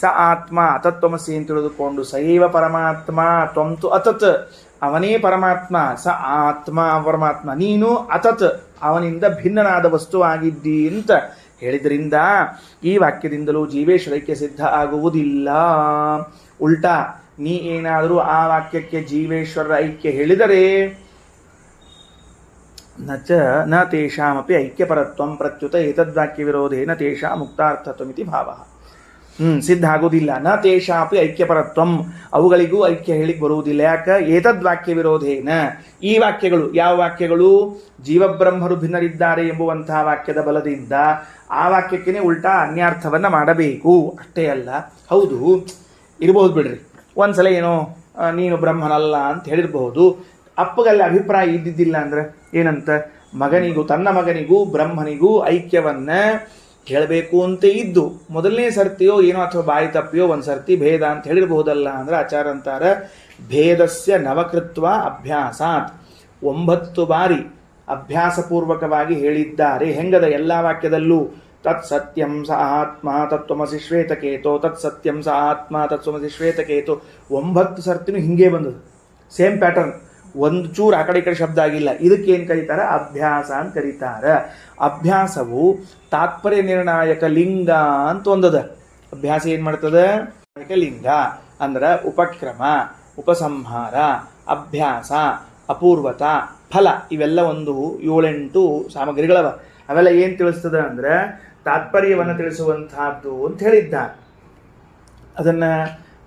ಸ ಆತ್ಮ ಅತತ್ವಮಸಿ ಅಂತ ತಿಳಿದುಕೊಂಡು ಸೈವ ಪರಮಾತ್ಮ ತ್ವಂತು ಅತತ್, ಅವನೇ ಪರಮಾತ್ಮ, ಸ ಆತ್ಮ ಪರಮಾತ್ಮ, ನೀನು ಅತತ್ ಅವನಿಂದ ಭಿನ್ನನಾದ ವಸ್ತುವಾಗಿದ್ದಿ ಅಂತ ಹೇಳಿದ್ರಿಂದ ಈ ವಾಕ್ಯದಿಂದಲೂ ಜೀವೇಶ್ವರೈಕ್ಯ ಸಿದ್ಧ ಆಗುವುದಿಲ್ಲ. ಉಲ್ಟಾ ನೀ ಏನಾದರೂ ಆ ವಾಕ್ಯಕ್ಕೆ ಜೀವೇಶ್ವರರ ಐಕ್ಯ ಹೇಳಿದರೆ ನ ತೇಷಾಮಪಿ ಐಕ್ಯಪರತ್ವಂ ಪ್ರತ್ಯುತ ಏತದ್ವಾಕ್ಯ ವಿರೋಧೇನ ತೇಷಾ ಮುಕ್ತಾರ್ಥತ್ವಮಿತಿ ಭಾವ. ಸಿದ್ಧ ಆಗೋದಿಲ್ಲ. ನ ತೇಷಾಪಿ ಐಕ್ಯಪರತ್ವಂ, ಅವುಗಳಿಗೂ ಐಕ್ಯ ಹೇಳಿಕ್ ಬರುವುದಿಲ್ಲ. ಯಾಕೆ? ಏತದ್ವಾಕ್ಯ ವಿರೋಧೇನ, ಈ ವಾಕ್ಯಗಳು ಯಾವ ವಾಕ್ಯಗಳು? ಜೀವಬ್ರಹ್ಮರು ಭಿನ್ನರಿದ್ದಾರೆ ಎಂಬುವಂತಹ ವಾಕ್ಯದ ಬಲದಿಂದ ಆ ವಾಕ್ಯಕ್ಕೇ ಉಲ್ಟಾ ಅನ್ಯಾರ್ಥವನ್ನ ಮಾಡಬೇಕು. ಅಷ್ಟೇ ಅಲ್ಲ, ಹೌದು ಇರಬಹುದು ಬಿಡ್ರಿ, ಒಂದ್ಸಲ ಏನೋ ನೀನು ಬ್ರಹ್ಮನಲ್ಲ ಅಂತ ಹೇಳಿರ್ಬಹುದು. ಅಪ್ಪಗಲ್ಲಿ ಅಭಿಪ್ರಾಯ ಇದ್ದಿದ್ದಿಲ್ಲ ಅಂದ್ರೆ ಏನಂತ, ಮಗನಿಗೂ ತನ್ನ ಮಗನಿಗೂ ಬ್ರಹ್ಮನಿಗೂ ಐಕ್ಯವನ್ನ ಹೇಳಬೇಕು ಅಂತ ಇದ್ದು ಮೊದಲನೇ ಸರ್ತಿಯೋ ಏನೋ ಅಥವಾ ಬಾಯಿ ತಪ್ಪಿಯೋ ಒಂದು ಸರ್ತಿ ಭೇದ ಅಂತ ಹೇಳಿರಬಹುದಲ್ಲ ಅಂದ್ರೆ ಆಚಾರ ಅಂತಾರ ಭೇದಸ್ಯ ನವಕೃತ್ವ ಅಭ್ಯಾಸಾತ್, 9 ಬಾರಿ ಅಭ್ಯಾಸಪೂರ್ವಕವಾಗಿ ಹೇಳಿದ್ದಾರೆ. ಹೆಂಗದ ಎಲ್ಲ ವಾಕ್ಯದಲ್ಲೂ ತತ್ ಸತ್ಯಂ ಸ ಆತ್ಮ ತತ್ವಮಸಿ ಶ್ವೇತಕೇತೋ, ತತ್ ಸತ್ಯಂ ಸ ಆತ್ಮ ತತ್ವಮಸಿ ಶ್ವೇತಕೇತೋ, 9 ಸರ್ತಿನೂ ಹಿಂಗೆ ಬಂದದು. ಸೇಮ್ ಪ್ಯಾಟರ್ನ್, ಒಂದು ಚೂರು ಆ ಕಡೆ ಈ ಕಡೆ ಶಬ್ದ ಆಗಿಲ್ಲ. ಇದಕ್ಕೇನು ಕರೀತಾರ? ಅಭ್ಯಾಸ ಅಂತ ಕರೀತಾರ. ಅಭ್ಯಾಸವು ತಾತ್ಪರ್ಯ ನಿರ್ಣಾಯಕ ಲಿಂಗ ಅಂತ ಒಂದದ. ಅಭ್ಯಾಸ ಏನ್ ಮಾಡ್ತದ? ಲಿಂಗ ಅಂದ್ರ ಉಪಕ್ರಮ, ಉಪಸಂಹಾರ, ಅಭ್ಯಾಸ, ಅಪೂರ್ವತ, ಫಲ, ಇವೆಲ್ಲ ಒಂದು 7-8 ಸಾಮಗ್ರಿಗಳವ. ಅವೆಲ್ಲ ಏನ್ ತಿಳಿಸ್ತದ ಅಂದ್ರೆ ತಾತ್ಪರ್ಯವನ್ನು ತಿಳಿಸುವಂತಹದ್ದು ಅಂತ ಹೇಳಿದ್ದಾರೆ. ಅದನ್ನ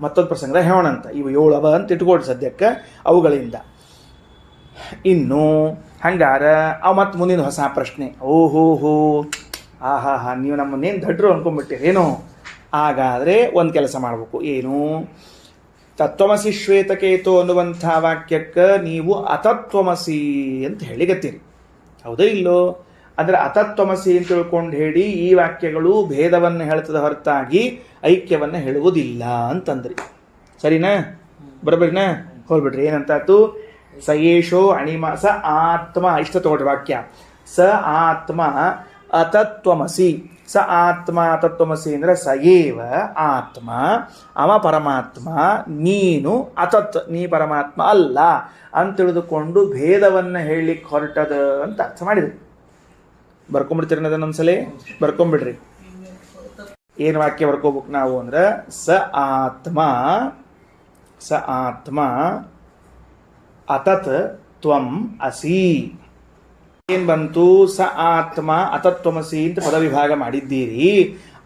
ಮತ್ತೊಂದು ಪ್ರಸಂಗ ಹೇಳೋಣಂತ. ಇವು 7 ಅವ ಅಂತ ಇಟ್ಕೊಳ್ರಿ ಸದ್ಯಕ್ಕೆ ಅವುಗಳಿಂದ. ಇನ್ನು ಹಂಗಾರ ಅವು ಮತ್ತೆ ಮುಂದಿನ ಹೊಸ ಪ್ರಶ್ನೆ. ಓಹೋ ಆಹಾ ನೀವು ನಮ್ಮನ್ನೇನು ದಡ್ರು ಅನ್ಕೊಂಡ್ಬಿಟ್ಟಿರೇನೋ. ಹಾಗಾದರೆ ಒಂದು ಕೆಲಸ ಮಾಡಬೇಕು. ಏನು? ತತ್ವಮಸಿ ಶ್ವೇತಕೇತು ಅನ್ನುವಂಥ ವಾಕ್ಯಕ್ಕೆ ನೀವು ಅತತ್ವಮಸಿ ಅಂತ ಹೇಳಿಗತ್ತೀರಿ, ಹೌದಾ ಇಲ್ಲೋ? ಅಂದರೆ ಅತತ್ವಮಸಿ ಅಂತ ತಿಳ್ಕೊಂಡು ಹೇಳಿ ಈ ವಾಕ್ಯಗಳು ಭೇದವನ್ನು ಹೇಳ್ತದ ಹೊರತಾಗಿ ಐಕ್ಯವನ್ನು ಹೇಳುವುದಿಲ್ಲ ಅಂತಂದ್ರಿ. ಸರಿನಾ? ಬರಬರಿನಾ? ಹೋಗ್ಬಿಡ್ರಿ. ಏನಂತಾತು? ಸ ಏಷೋ ಅಣಿಮ ಸ ಆತ್ಮ, ಇಷ್ಟ ತಗೊಳ್ರಿ ವಾಕ್ಯ. ಸ ಆತ್ಮ ಅತತ್ವಮಸಿ. ಸ ಆತ್ಮ ಅತತ್ವಮಸಿ ಅಂದ್ರೆ ಸ ಏವ ಆತ್ಮ, ಅವ ಪರಮಾತ್ಮ, ನೀನು ಅತತ್, ನೀ ಪರಮಾತ್ಮ ಅಲ್ಲ ಅಂತ ತಿಳಿದುಕೊಂಡು ಭೇದವನ್ನು ಹೇಳಲಿಕ್ಕೆ ಹೊರಟದ ಅಂತ ಅರ್ಥ ಮಾಡಿದ್ರಿ. ಬರ್ಕೊಂಡ್ಬಿಡ್ತೀರಿ ಅದನ್ನೊಂದ್ಸಲಿ? ಬರ್ಕೊಂಡ್ಬಿಡ್ರಿ. ಏನು ವಾಕ್ಯ ಬರ್ಕೋಬೇಕು ನಾವು ಅಂದ್ರೆ ಸ ಆತ್ಮ ಅತತ್ ತ್ವಂ ಅಸಿ. ಏನ್ ಬಂತು? ಸ ಆತ್ಮ ಅತತ್ವಮಸಿ ಅಂತ ಪದ ವಿಭಾಗ ಮಾಡಿದ್ದೀರಿ.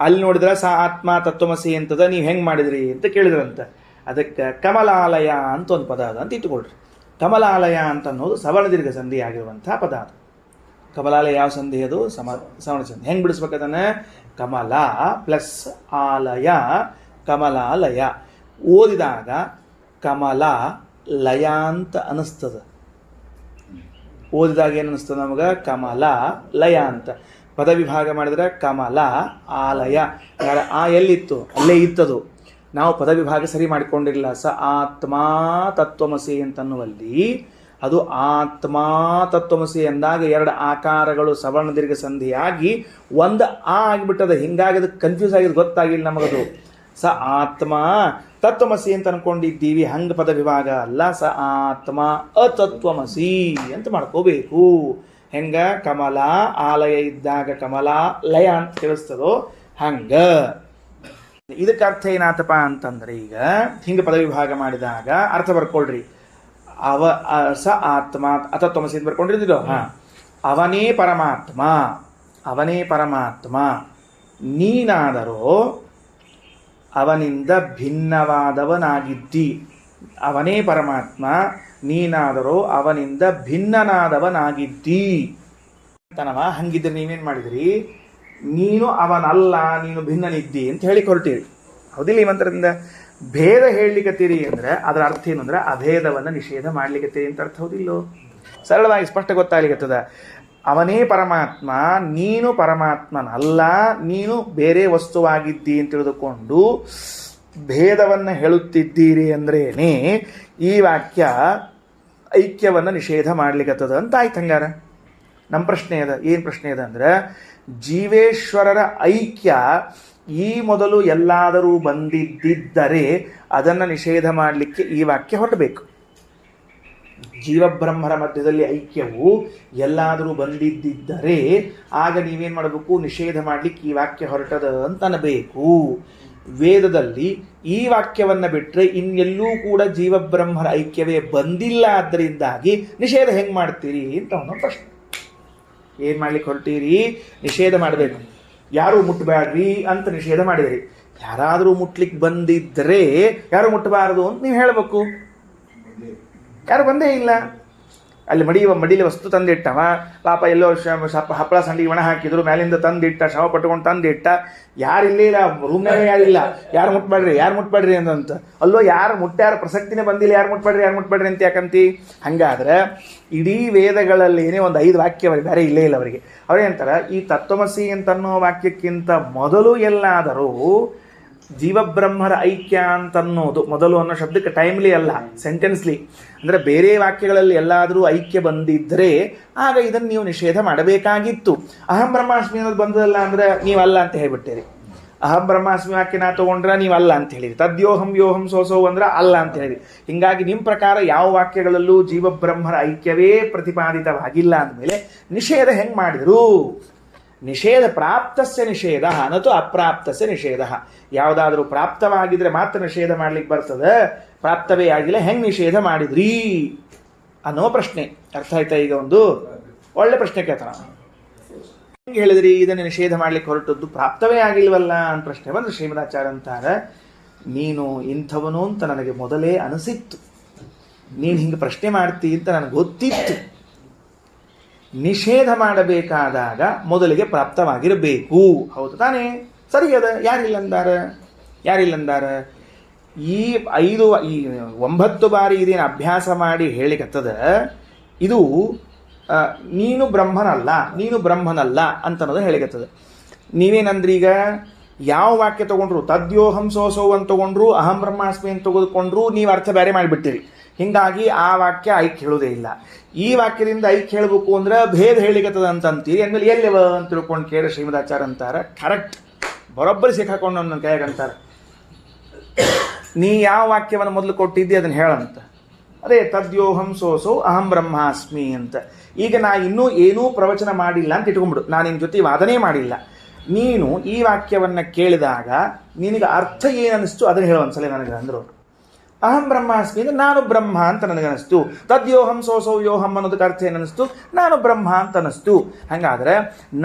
ಅಲ್ಲಿ ನೋಡಿದ್ರೆ ಸ ಆತ್ಮ ತತ್ವಮಸಿ ಅಂತದ, ನೀವು ಹೆಂಗ್ ಮಾಡಿದ್ರಿ ಅಂತ ಕೇಳಿದ್ರಂತ. ಅದಕ್ಕೆ ಕಮಲಾಲಯ ಅಂತ ಒಂದು ಪದ ಅದ ಅಂತ ಇಟ್ಟುಕೊಳ್ರಿ. ಕಮಲಾಲಯ ಅಂತ ಅನ್ನೋದು ಸವರ್ಣ ದೀರ್ಘ ಸಂಧಿ ಆಗಿರುವಂತಹ ಪದ ಅದು. ಕಮಲಾಲಯ ಯಾವ ಸಂಧಿ? ಅದು ಸವರ್ಣ ಸಂಧಿ. ಹೆಂಗ್ ಬಿಡಿಸ್ಬೇಕು ಅದನ್ನ? ಕಮಲ ಪ್ಲಸ್ ಆಲಯ, ಕಮಲಾಲಯ. ಓದಿದಾಗ ಕಮಲ ಲಯ ಅಂತ ಅನಿಸ್ತದ. ಓದಿದಾಗ ಏನು ಅನಿಸ್ತದ ನಮಗೆ? ಕಮಲ ಲಯ ಅಂತ. ಪದ ವಿಭಾಗ ಮಾಡಿದ್ರೆ ಕಮಲ ಆಲಯ. ಆ ಎಲ್ಲಿತ್ತು? ಅಲ್ಲೇ ಇತ್ತದು. ನಾವು ಪದ ವಿಭಾಗ ಸರಿ ಮಾಡಿಕೊಂಡಿರಲಿಲ್ಲ. ಸ ಆತ್ಮ ತತ್ವಮಸಿ ಅಂತನ್ನುವಲ್ಲಿ ಅದು ಆತ್ಮ ತತ್ವಮಸಿ ಎಂದಾಗ 2 ಆಕಾರಗಳು ಸವರ್ಣ ದೀರ್ಘ ಸಂಧಿಯಾಗಿ ಒಂದು ಆ ಆಗಿಬಿಟ್ಟದ. ಹಿಂಗಾಗಿ ಅದಕ್ಕೆ ಕನ್ಫ್ಯೂಸ್ ಆಗಿದ್ದು ಗೊತ್ತಾಗಿಲ್ಲ ನಮಗದು. ಸ ಆತ್ಮ ತತ್ವಮಸಿ ಅಂತ ಅನ್ಕೊಂಡಿದ್ದೀವಿ, ಹಂಗ ಪದ ವಿಭಾಗ ಅಲ್ಲ. ಸ ಆತ್ಮ ಅತತ್ವಮಸಿ ಅಂತ ಮಾಡ್ಕೋಬೇಕು. ಹೆಂಗ? ಕಮಲ ಆಲಯ ಇದ್ದಾಗ ಕಮಲ ಲಯ ಅಂತ ತಿಳಿಸ್ತದೋ ಹಂಗ. ಇದಕ್ಕೆ ಅರ್ಥ ಏನಾತಪ್ಪ ಅಂತಂದ್ರೆ, ಈಗ ಹಿಂಗ ಪದ ವಿಭಾಗ ಮಾಡಿದಾಗ ಅರ್ಥ ಬರ್ಕೊಳ್ರಿ. ಸ ಆತ್ಮ ಅತತ್ವಮಸಿ ಅಂತ ಬರ್ಕೊಂಡಿರ್ತಿದ್ದೋ. ಅವನೇ ಪರಮಾತ್ಮ, ಅವನೇ ಪರಮಾತ್ಮ, ನೀನಾದರೋ ಅವನಿಂದ ಭಿನ್ನವಾದವನಾಗಿದ್ದಿ. ಅವನೇ ಪರಮಾತ್ಮ, ನೀನಾದರೋ ಅವನಿಂದ ಭಿನ್ನನಾದವನಾಗಿದ್ದಿ ಅಂತನವ. ಹಂಗಿದ್ರೆ ನೀವೇನು ಮಾಡಿದ್ರಿ? ನೀನು ಅವನಲ್ಲ, ನೀನು ಭಿನ್ನನಿದ್ದಿ ಅಂತ ಹೇಳಿ ಹೊರಟಿರಿ, ಹೌದಿಲ್ಲ? ಈ ಮಂತ್ರದಿಂದ ಭೇದ ಹೇಳಲಿಕ್ಕತ್ತೀರಿ ಅಂದ್ರೆ ಅದರ ಅರ್ಥ ಏನು ಅಂದ್ರೆ ಅಭೇದವನ್ನು ನಿಷೇಧ ಮಾಡ್ಲಿಕ್ಕತ್ತೀರಿ ಅಂತ ಅರ್ಥ, ಹೌದಿಲ್ಲೋ? ಸರಳವಾಗಿ ಸ್ಪಷ್ಟ ಗೊತ್ತಾಗ್ಲಿಕ್ಕತ್ತದ. ಅವನೇ ಪರಮಾತ್ಮ, ನೀನು ಪರಮಾತ್ಮನಲ್ಲ, ನೀನು ಬೇರೆ ವಸ್ತುವಾಗಿದ್ದಿ ಅಂತ ತಿಳಿದುಕೊಂಡು ಭೇದವನ್ನು ಹೇಳುತ್ತಿದ್ದೀರಿ ಅಂದ್ರೇನೆ ಈ ವಾಕ್ಯ ಐಕ್ಯವನ್ನು ನಿಷೇಧ ಮಾಡ್ಲಿಕ್ಕತ್ತದ ಅಂತ ಆಯ್ತು. ಹಂಗಾರ ನಮ್ಮ ಪ್ರಶ್ನೆ ಅದ. ಏನು ಪ್ರಶ್ನೆ ಅದ ಅಂದ್ರೆ, ಜೀವೇಶ್ವರರ ಐಕ್ಯ ಈ ಮೊದಲು ಎಲ್ಲಾದರೂ ಬಂದಿದ್ದರೆ ಅದನ್ನು ನಿಷೇಧ ಮಾಡಲಿಕ್ಕೆ ಈ ವಾಕ್ಯ ಹೊರಡಬೇಕು. ಜೀವಬ್ರಹ್ಮರ ಮಧ್ಯದಲ್ಲಿ ಐಕ್ಯವು ಎಲ್ಲಾದರೂ ಬಂದಿದ್ದರೆ ಆಗ ನೀವೇನು ಮಾಡಬೇಕು? ನಿಷೇಧ ಮಾಡಲಿಕ್ಕೆ ಈ ವಾಕ್ಯ ಹೊರಟದ ಅಂತ ಅನ್ನಬೇಕು. ವೇದದಲ್ಲಿ ಈ ವಾಕ್ಯವನ್ನು ಬಿಟ್ಟರೆ ಇನ್ನೆಲ್ಲೂ ಕೂಡ ಜೀವಬ್ರಹ್ಮರ ಐಕ್ಯವೇ ಬಂದಿಲ್ಲ. ಆದ್ದರಿಂದಾಗಿ ನಿಷೇಧ ಹೆಂಗೆ ಮಾಡ್ತೀರಿ ಅಂತ ಅವನ ಪ್ರಶ್ನೆ. ಏನು ಮಾಡ್ಲಿಕ್ಕೆ ಹೊರಟೀರಿ? ನಿಷೇಧ ಮಾಡಬೇಕು. ಯಾರು ಮುಟ್ಟಬೇಡ್ರಿ ಅಂತ ನಿಷೇಧ ಮಾಡಿದಿರಿ. ಯಾರಾದರೂ ಮುಟ್ಲಿಕ್ಕೆ ಬಂದಿದ್ದರೆ ಯಾರು ಮುಟ್ಟಬಾರದು ಅಂತ ನೀವು ಹೇಳಬೇಕು. ಯಾರು ಬಂದೇ ಇಲ್ಲ. ಅಲ್ಲಿ ಮಡಿಲಿ ವಸ್ತು ತಂದಿಟ್ಟವ, ಪಾಪ ಎಲ್ಲೋ ಹಪ್ಪಳ ಸಂಡಿಗೆ ಒಣ ಹಾಕಿದ್ರು, ಮೇಲಿಂದ ತಂದಿಟ್ಟ, ಶ್ರಮ ಪಟ್ಕೊಂಡು ತಂದಿಟ್ಟ, ಯಾರಿಲ್ಲೇ ಇಲ್ಲ, ರೂಮ್ನಾಗ ಯಾರಿಲ್ಲ, ಯಾರು ಮುಟ್ಬೇಡ್ರಿ ಅಂತ. ಅಲ್ಲೋ ಯಾರು ಮುಟ್ಟ್ಯಾರ ಪ್ರಸಕ್ತಿನೇ ಬಂದಿಲ್ಲ, ಯಾರು ಮುಟ್ಬೇಡ್ರಿ ಅಂತ ಯಾಕಂತಿ. ಹಂಗಾದ್ರೆ ಇಡೀ ವೇದಗಳಲ್ಲಿ ಏನೇ ಒಂದು 5 ವಾಕ್ಯ ಬೇರೆ ಇಲ್ಲೇ ಇಲ್ಲ ಅವರಿಗೆ. ಅವ್ರೇಂತಾರ, ಈ ತತ್ವಮಸಿ ಅಂತನ್ನೋ ವಾಕ್ಯಕ್ಕಿಂತ ಮೊದಲು ಎಲ್ಲಾದರೂ ಜೀವಬ್ರಹ್ಮರ ಐಕ್ಯ ಅಂತನ್ನೋದು, ಮೊದಲು ಅನ್ನೋ ಶಬ್ದಕ್ಕೆ ಟೈಮ್ಲಿ ಅಲ್ಲ, ಸೆಂಟೆನ್ಸ್ಲಿ, ಅಂದರೆ ಬೇರೆ ವಾಕ್ಯಗಳಲ್ಲಿ ಎಲ್ಲಾದರೂ ಐಕ್ಯ ಬಂದಿದ್ದರೆ ಆಗ ಇದನ್ನು ನೀವು ನಿಷೇಧ ಮಾಡಬೇಕಾಗಿತ್ತು. ಅಹಂ ಬ್ರಹ್ಮಾಸ್ಮಿ ಅನ್ನೋದು ಬಂದದಲ್ಲ ಅಂದರೆ ನೀವಲ್ಲ ಅಂತ ಹೇಳಿಬಿಟ್ಟಿರಿ. ಅಹಂ ಬ್ರಹ್ಮಾಸ್ಮಿ ವಾಕ್ಯ ನಾ ತೊಗೊಂಡ್ರೆ ನೀವಲ್ಲ ಅಂತ ಹೇಳಿರಿ. ತದ್ಯೋಹಂ ಯೋಹಂ ಸೋಸೋ ಅಂದ್ರೆ ಅಲ್ಲ ಅಂತ ಹೇಳಿರಿ. ಹೀಗಾಗಿ ನಿಮ್ಮ ಪ್ರಕಾರ ಯಾವ ವಾಕ್ಯಗಳಲ್ಲೂ ಜೀವಬ್ರಹ್ಮರ ಐಕ್ಯವೇ ಪ್ರತಿಪಾದಿತವಾಗಿಲ್ಲ ಅಂದಮೇಲೆ ನಿಷೇಧ ಹೆಂಗೆ ಮಾಡಿದರು? ನಿಷೇಧ ಪ್ರಾಪ್ತಸ್ಯ ನಿಷೇಧ ನತು ಅಪ್ರಾಪ್ತಸ್ಯ ನಿಷೇಧ. ಯಾವುದಾದ್ರೂ ಪ್ರಾಪ್ತವಾಗಿದ್ರೆ ಮಾತ್ರ ನಿಷೇಧ ಮಾಡ್ಲಿಕ್ಕೆ ಬರ್ತದೆ, ಪ್ರಾಪ್ತವೇ ಆಗಿಲ್ಲ ಹೆಂಗೆ ನಿಷೇಧ ಮಾಡಿದ್ರಿ ಅನ್ನೋ ಪ್ರಶ್ನೆ. ಅರ್ಥ ಆಯ್ತಾ? ಈಗ ಒಂದು ಒಳ್ಳೆ ಪ್ರಶ್ನೆ ಕೇಳ್ತಾನ. ಹೆಂಗೆ ಹೇಳಿದ್ರಿ ಇದನ್ನು ನಿಷೇಧ ಮಾಡ್ಲಿಕ್ಕೆ ಹೊರಟದ್ದು? ಪ್ರಾಪ್ತವೇ ಆಗಿಲ್ವಲ್ಲ ಅಂತ ಪ್ರಶ್ನೆ ಬಂದ್ರೆ ಶ್ರೀಮದಾಚಾರ್ಯ ಅಂತಾರೆ, ನೀನು ಇಂಥವನು ಅಂತ ನನಗೆ ಮೊದಲೇ ಅನಿಸಿತ್ತು, ನೀನು ಹಿಂಗೆ ಪ್ರಶ್ನೆ ಮಾಡ್ತಿ ಅಂತ ನನಗೆ ಗೊತ್ತಿತ್ತು. ನಿಷೇಧ ಮಾಡಬೇಕಾದಾಗ ಮೊದಲಿಗೆ ಪ್ರಾಪ್ತವಾಗಿರಬೇಕು. ಹೌದು ತಾನೇ? ಸರಿ ಅದ. ಯಾರಿಲ್ಲಂದಾರ ಈ 9 ಬಾರಿ ಇದೇನು ಅಭ್ಯಾಸ ಮಾಡಿ ಹೇಳಿಕತ್ತದ, ಇದು ನೀನು ಬ್ರಹ್ಮನಲ್ಲ ಅಂತ ಅನ್ನೋದು ಹೇಳಿಕತ್ತದ. ನೀವೇನಂದ್ರಿ ಈಗ ಯಾವ ವಾಕ್ಯ ತಗೊಂಡ್ರು, ತದ್ಯೋಹಂ ಸೋಸೋ ಅಂತ ತಗೊಂಡ್ರು, ಅಹಂ ಬ್ರಹ್ಮಾಸ್ಮಿ ಅಂತ ತೆಗೆದುಕೊಂಡ್ರು, ನೀವು ಅರ್ಥ ಬೇರೆ ಮಾಡಿಬಿಡ್ತೀರಿ. ಹೀಗಾಗಿ ಆ ವಾಕ್ಯ ಐಕ್ಯ ಹೇಳೋದೇ ಇಲ್ಲ. ಈ ವಾಕ್ಯದಿಂದ ಐಕ್ಯ ಹೇಳಬೇಕು ಅಂದ್ರೆ ಭೇದ ಹೇಳಿಕತ್ತದ ಅಂತಂತೀರಿ. ಅಂದಮೇಲೆ ಎಲ್ಲಿವ ಅಂತ ತಿಳ್ಕೊಂಡು ಕೇಳಿ ಶ್ರೀಮದಾಚಾರ್ಯ ಅಂತಾರೆ, ಕರೆಕ್ಟ್, ಬರೋಬ್ಬರಿ ಸಿಕ್ಕಾಕೊಂಡು ನನ್ನ ಕೈಯಾಗಂತಾರೆ, ನೀ ಯಾವ ವಾಕ್ಯವನ್ನು ಮೊದಲು ಕೊಟ್ಟಿದ್ದಿ ಅದನ್ನು ಹೇಳಂತ. ಅದೇ ತದ್ಯೋಹಂ ಸೋಸೋ ಅಹಂ ಬ್ರಹ್ಮಾಸ್ಮಿ ಅಂತ. ಈಗ ನಾ ಇನ್ನೂ ಏನೂ ಪ್ರವಚನ ಮಾಡಿಲ್ಲ ಅಂತ ಇಟ್ಕೊಂಡ್ಬಿಡು, ನಾನು ನಿನ್ನ ಜೊತೆ ವಾದನೆ ಮಾಡಿಲ್ಲ. ನೀನು ಈ ವಾಕ್ಯವನ್ನು ಕೇಳಿದಾಗ ನಿನಗೆ ಅರ್ಥ ಏನನ್ನಿಸ್ತು ಅದನ್ನು ಹೇಳೋ ಒಂದ್ಸಲ ನನಗೆ ಅಂದರು. ಅಹಂ ಬ್ರಹ್ಮಾಸ್ಮಿ ಅಂದರೆ ನಾನು ಬ್ರಹ್ಮ ಅಂತ ನನಗನ್ನಿಸ್ತು. ತದ್ಯೋಹಂ ಸೋಸೋ ಯೋಹಂ ಅನ್ನೋದಕ್ಕೆ ಅರ್ಥ ಏನನ್ನಿಸ್ತು? ನಾನು ಬ್ರಹ್ಮ ಅಂತ ಅನ್ನಿಸ್ತು. ಹಾಗಾದರೆ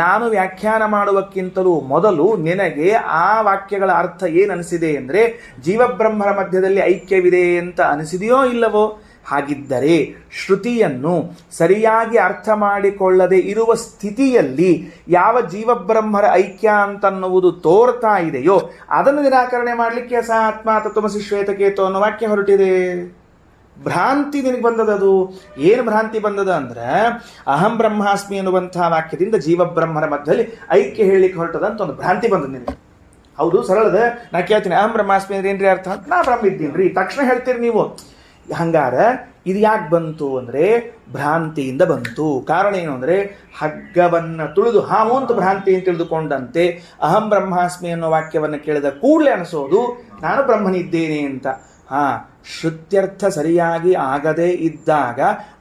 ನಾನು ವ್ಯಾಖ್ಯಾನ ಮಾಡುವಕ್ಕಿಂತಲೂ ಮೊದಲು ನಿನಗೆ ಆ ವಾಕ್ಯಗಳ ಅರ್ಥ ಏನನಿಸಿದೆ ಅಂದರೆ ಜೀವಬ್ರಹ್ಮರ ಮಧ್ಯದಲ್ಲಿ ಐಕ್ಯವಿದೆ ಅಂತ ಅನಿಸಿದೆಯೋ ಇಲ್ಲವೋ? ಹಾಗಿದ್ದರೆ ಶ್ರುತಿಯನ್ನು ಸರಿಯಾಗಿ ಅರ್ಥ ಮಾಡಿಕೊಳ್ಳದೆ ಇರುವ ಸ್ಥಿತಿಯಲ್ಲಿ ಯಾವ ಜೀವಬ್ರಹ್ಮರ ಐಕ್ಯ ಅಂತನ್ನುವುದು ತೋರ್ತಾ ಇದೆಯೋ ಅದನ್ನು ನಿರಾಕರಣೆ ಮಾಡಲಿಕ್ಕೆ ಸ ಆತ್ಮ ತತ್ವಮಸಿ ಶ್ವೇತಕೇತು ಅನ್ನೋ ವಾಕ್ಯ ಹೊರಟಿದೆ. ಭ್ರಾಂತಿ ನಿನಗೆ ಬಂದದದು. ಏನು ಭ್ರಾಂತಿ ಬಂದದ ಅಂದ್ರೆ ಅಹಂ ಬ್ರಹ್ಮಾಸ್ಮಿ ಅನ್ನುವಂತಹ ವಾಕ್ಯದಿಂದ ಜೀವಬ್ರಹ್ಮರ ಮಧ್ಯದಲ್ಲಿ ಐಕ್ಯ ಹೇಳಲಿಕ್ಕೆ ಹೊರಟದ ಅಂತ ಒಂದು ಭ್ರಾಂತಿ ಬಂದದ ನಿನಗೆ. ಹೌದು, ಸರಳದ. ನಾ ಕೇಳ್ತೀನಿ, ಅಹಂ ಬ್ರಹ್ಮಾಸ್ಮಿ ಅಂದ್ರೆ ಏನ್ರಿ ಅರ್ಥ? ನಾ ಬ್ರಹ್ಮ ಇದ್ದೀನಿ ರೀ ತಕ್ಷಣ ಹೇಳ್ತೀರಿ ನೀವು. ಹಂಗಾರ ಇದು ಯಾಕೆ ಬಂತು ಅಂದರೆ ಭ್ರಾಂತಿಯಿಂದ ಬಂತು. ಕಾರಣ ಏನು ಅಂದರೆ ಹಗ್ಗವನ್ನು ತುಳಿದು ಹಾವು ಅಂತ ಭ್ರಾಂತಿಯನ್ನು ತಿಳಿದುಕೊಂಡಂತೆ ಅಹಂ ಬ್ರಹ್ಮಾಸ್ಮಿ ಅನ್ನೋ ವಾಕ್ಯವನ್ನು ಕೇಳಿದ ಕೂಡಲೇ ಅನಿಸೋದು ನಾನು ಬ್ರಹ್ಮನಿದ್ದೇನೆ ಅಂತ. ಶ್ರುತ್ಯರ್ಥ ಸರಿಯಾಗಿ ಆಗದೇ ಇದ್ದಾಗ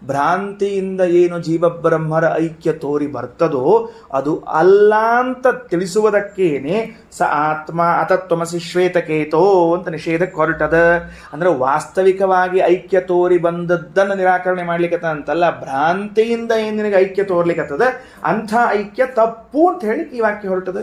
ಭ್ರಾಂತಿಯಿಂದ ಏನು ಜೀವಬ್ರಹ್ಮರ ಐಕ್ಯ ತೋರಿ ಬರ್ತದೋ ಅದು ಅಲ್ಲ ಅಂತ ತಿಳಿಸುವುದಕ್ಕೇನೆ ಸ ಆತ್ಮ ಅತತ್ವಮಸಿ ಶ್ವೇತಕೇತೋ ಅಂತ ನಿಷೇಧಕ್ಕೆ ಹೊರಟದ. ಅಂದರೆ ವಾಸ್ತವಿಕವಾಗಿ ಐಕ್ಯ ತೋರಿ ಬಂದದ್ದನ್ನು ನಿರಾಕರಣೆ ಮಾಡ್ಲಿಕ್ಕತ್ತ ಅಂತಲ್ಲ, ಭ್ರಾಂತಿಯಿಂದ ಏನು ನಿನಗೆ ಐಕ್ಯ ತೋರ್ಲಿಕ್ಕತ್ತದ ಅಂಥ ಐಕ್ಯ ತಪ್ಪು ಅಂತ ಹೇಳಿ ಈ ವಾಕ್ಯ ಹೊರಟದ.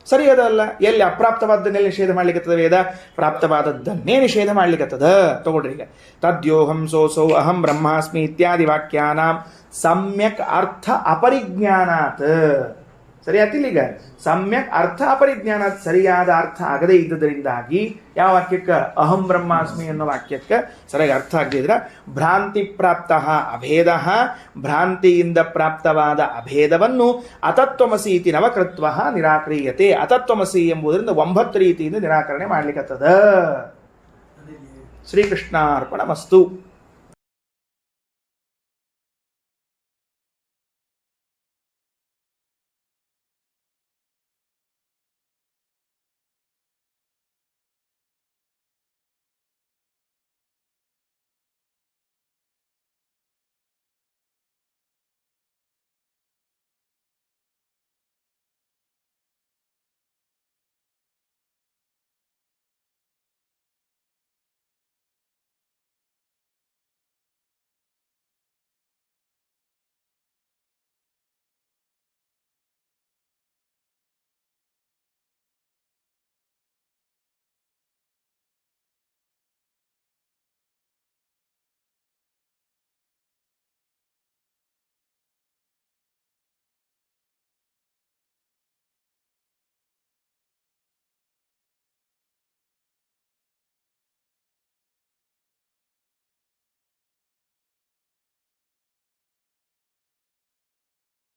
ಸರಿ ಅದಲ್ಲ. ಎಲ್ಲಿ ಅಪ್ರಾಪ್ತವಾದ್ದನ್ನೆಲ್ಲ ನಿಷೇಧ ಮಾಡ್ಲಿಕ್ಕತ್ತದ ವೇದ? ಪ್ರಾಪ್ತವಾದದ್ದನ್ನೇ ನಿಷೇಧ ಮಾಡ್ಲಿಕ್ಕತ್ತದ. ತಗೊಳ್ರಿ ಈಗ ತದ್ಯೋಹಂ ಸೋಸೌ ಅಹಂ ಬ್ರಹ್ಮಾಸ್ಮಿ ಇತ್ಯಾದಿ ವಾಕ್ಯಾನಾಂ ಸಮ್ಯಕ್ ಅರ್ಥ ಅಪರಿಜ್ಞಾನಾತ್. ಸರಿ ಆತಿಲ್ಲ? ಈಗ ಸಮ್ಯಕ್ ಅರ್ಥ ಅಪರಿಜ್ಞಾನಾತ್, ಸರಿಯಾದ ಅರ್ಥ ಆಗದೇ ಇದ್ದದರಿಂದಾಗಿ ಯಾವ ವಾಕ್ಯಕ್ಕೆ? ಅಹಂ ಬ್ರಹ್ಮಾಸ್ಮಿ ಅನ್ನೋ ವಾಕ್ಯಕ್ಕೆ ಸರಿಯಾಗಿ ಅರ್ಥ ಆಗದಿದ್ರೆ ಭ್ರಾಂತಿ ಪ್ರಾಪ್ತ ಅಭೇದ, ಭ್ರಾಂತಿಯಿಂದ ಪ್ರಾಪ್ತವಾದ ಅಭೇದವನ್ನು ಅತತ್ವಮಸಿ ಇತಿ ನವಕೃತ್ವ ನಿರಾಕ್ರಿಯತೆ. ಅತತ್ವಮಸಿ ಎಂಬುದರಿಂದ 9 ರೀತಿಯಿಂದ ನಿರಾಕರಣೆ ಮಾಡ್ಲಿಕ್ಕತ್ತದ. ಶ್ರೀಕೃಷ್ಣಾರ್ಪಣಮಸ್ತು.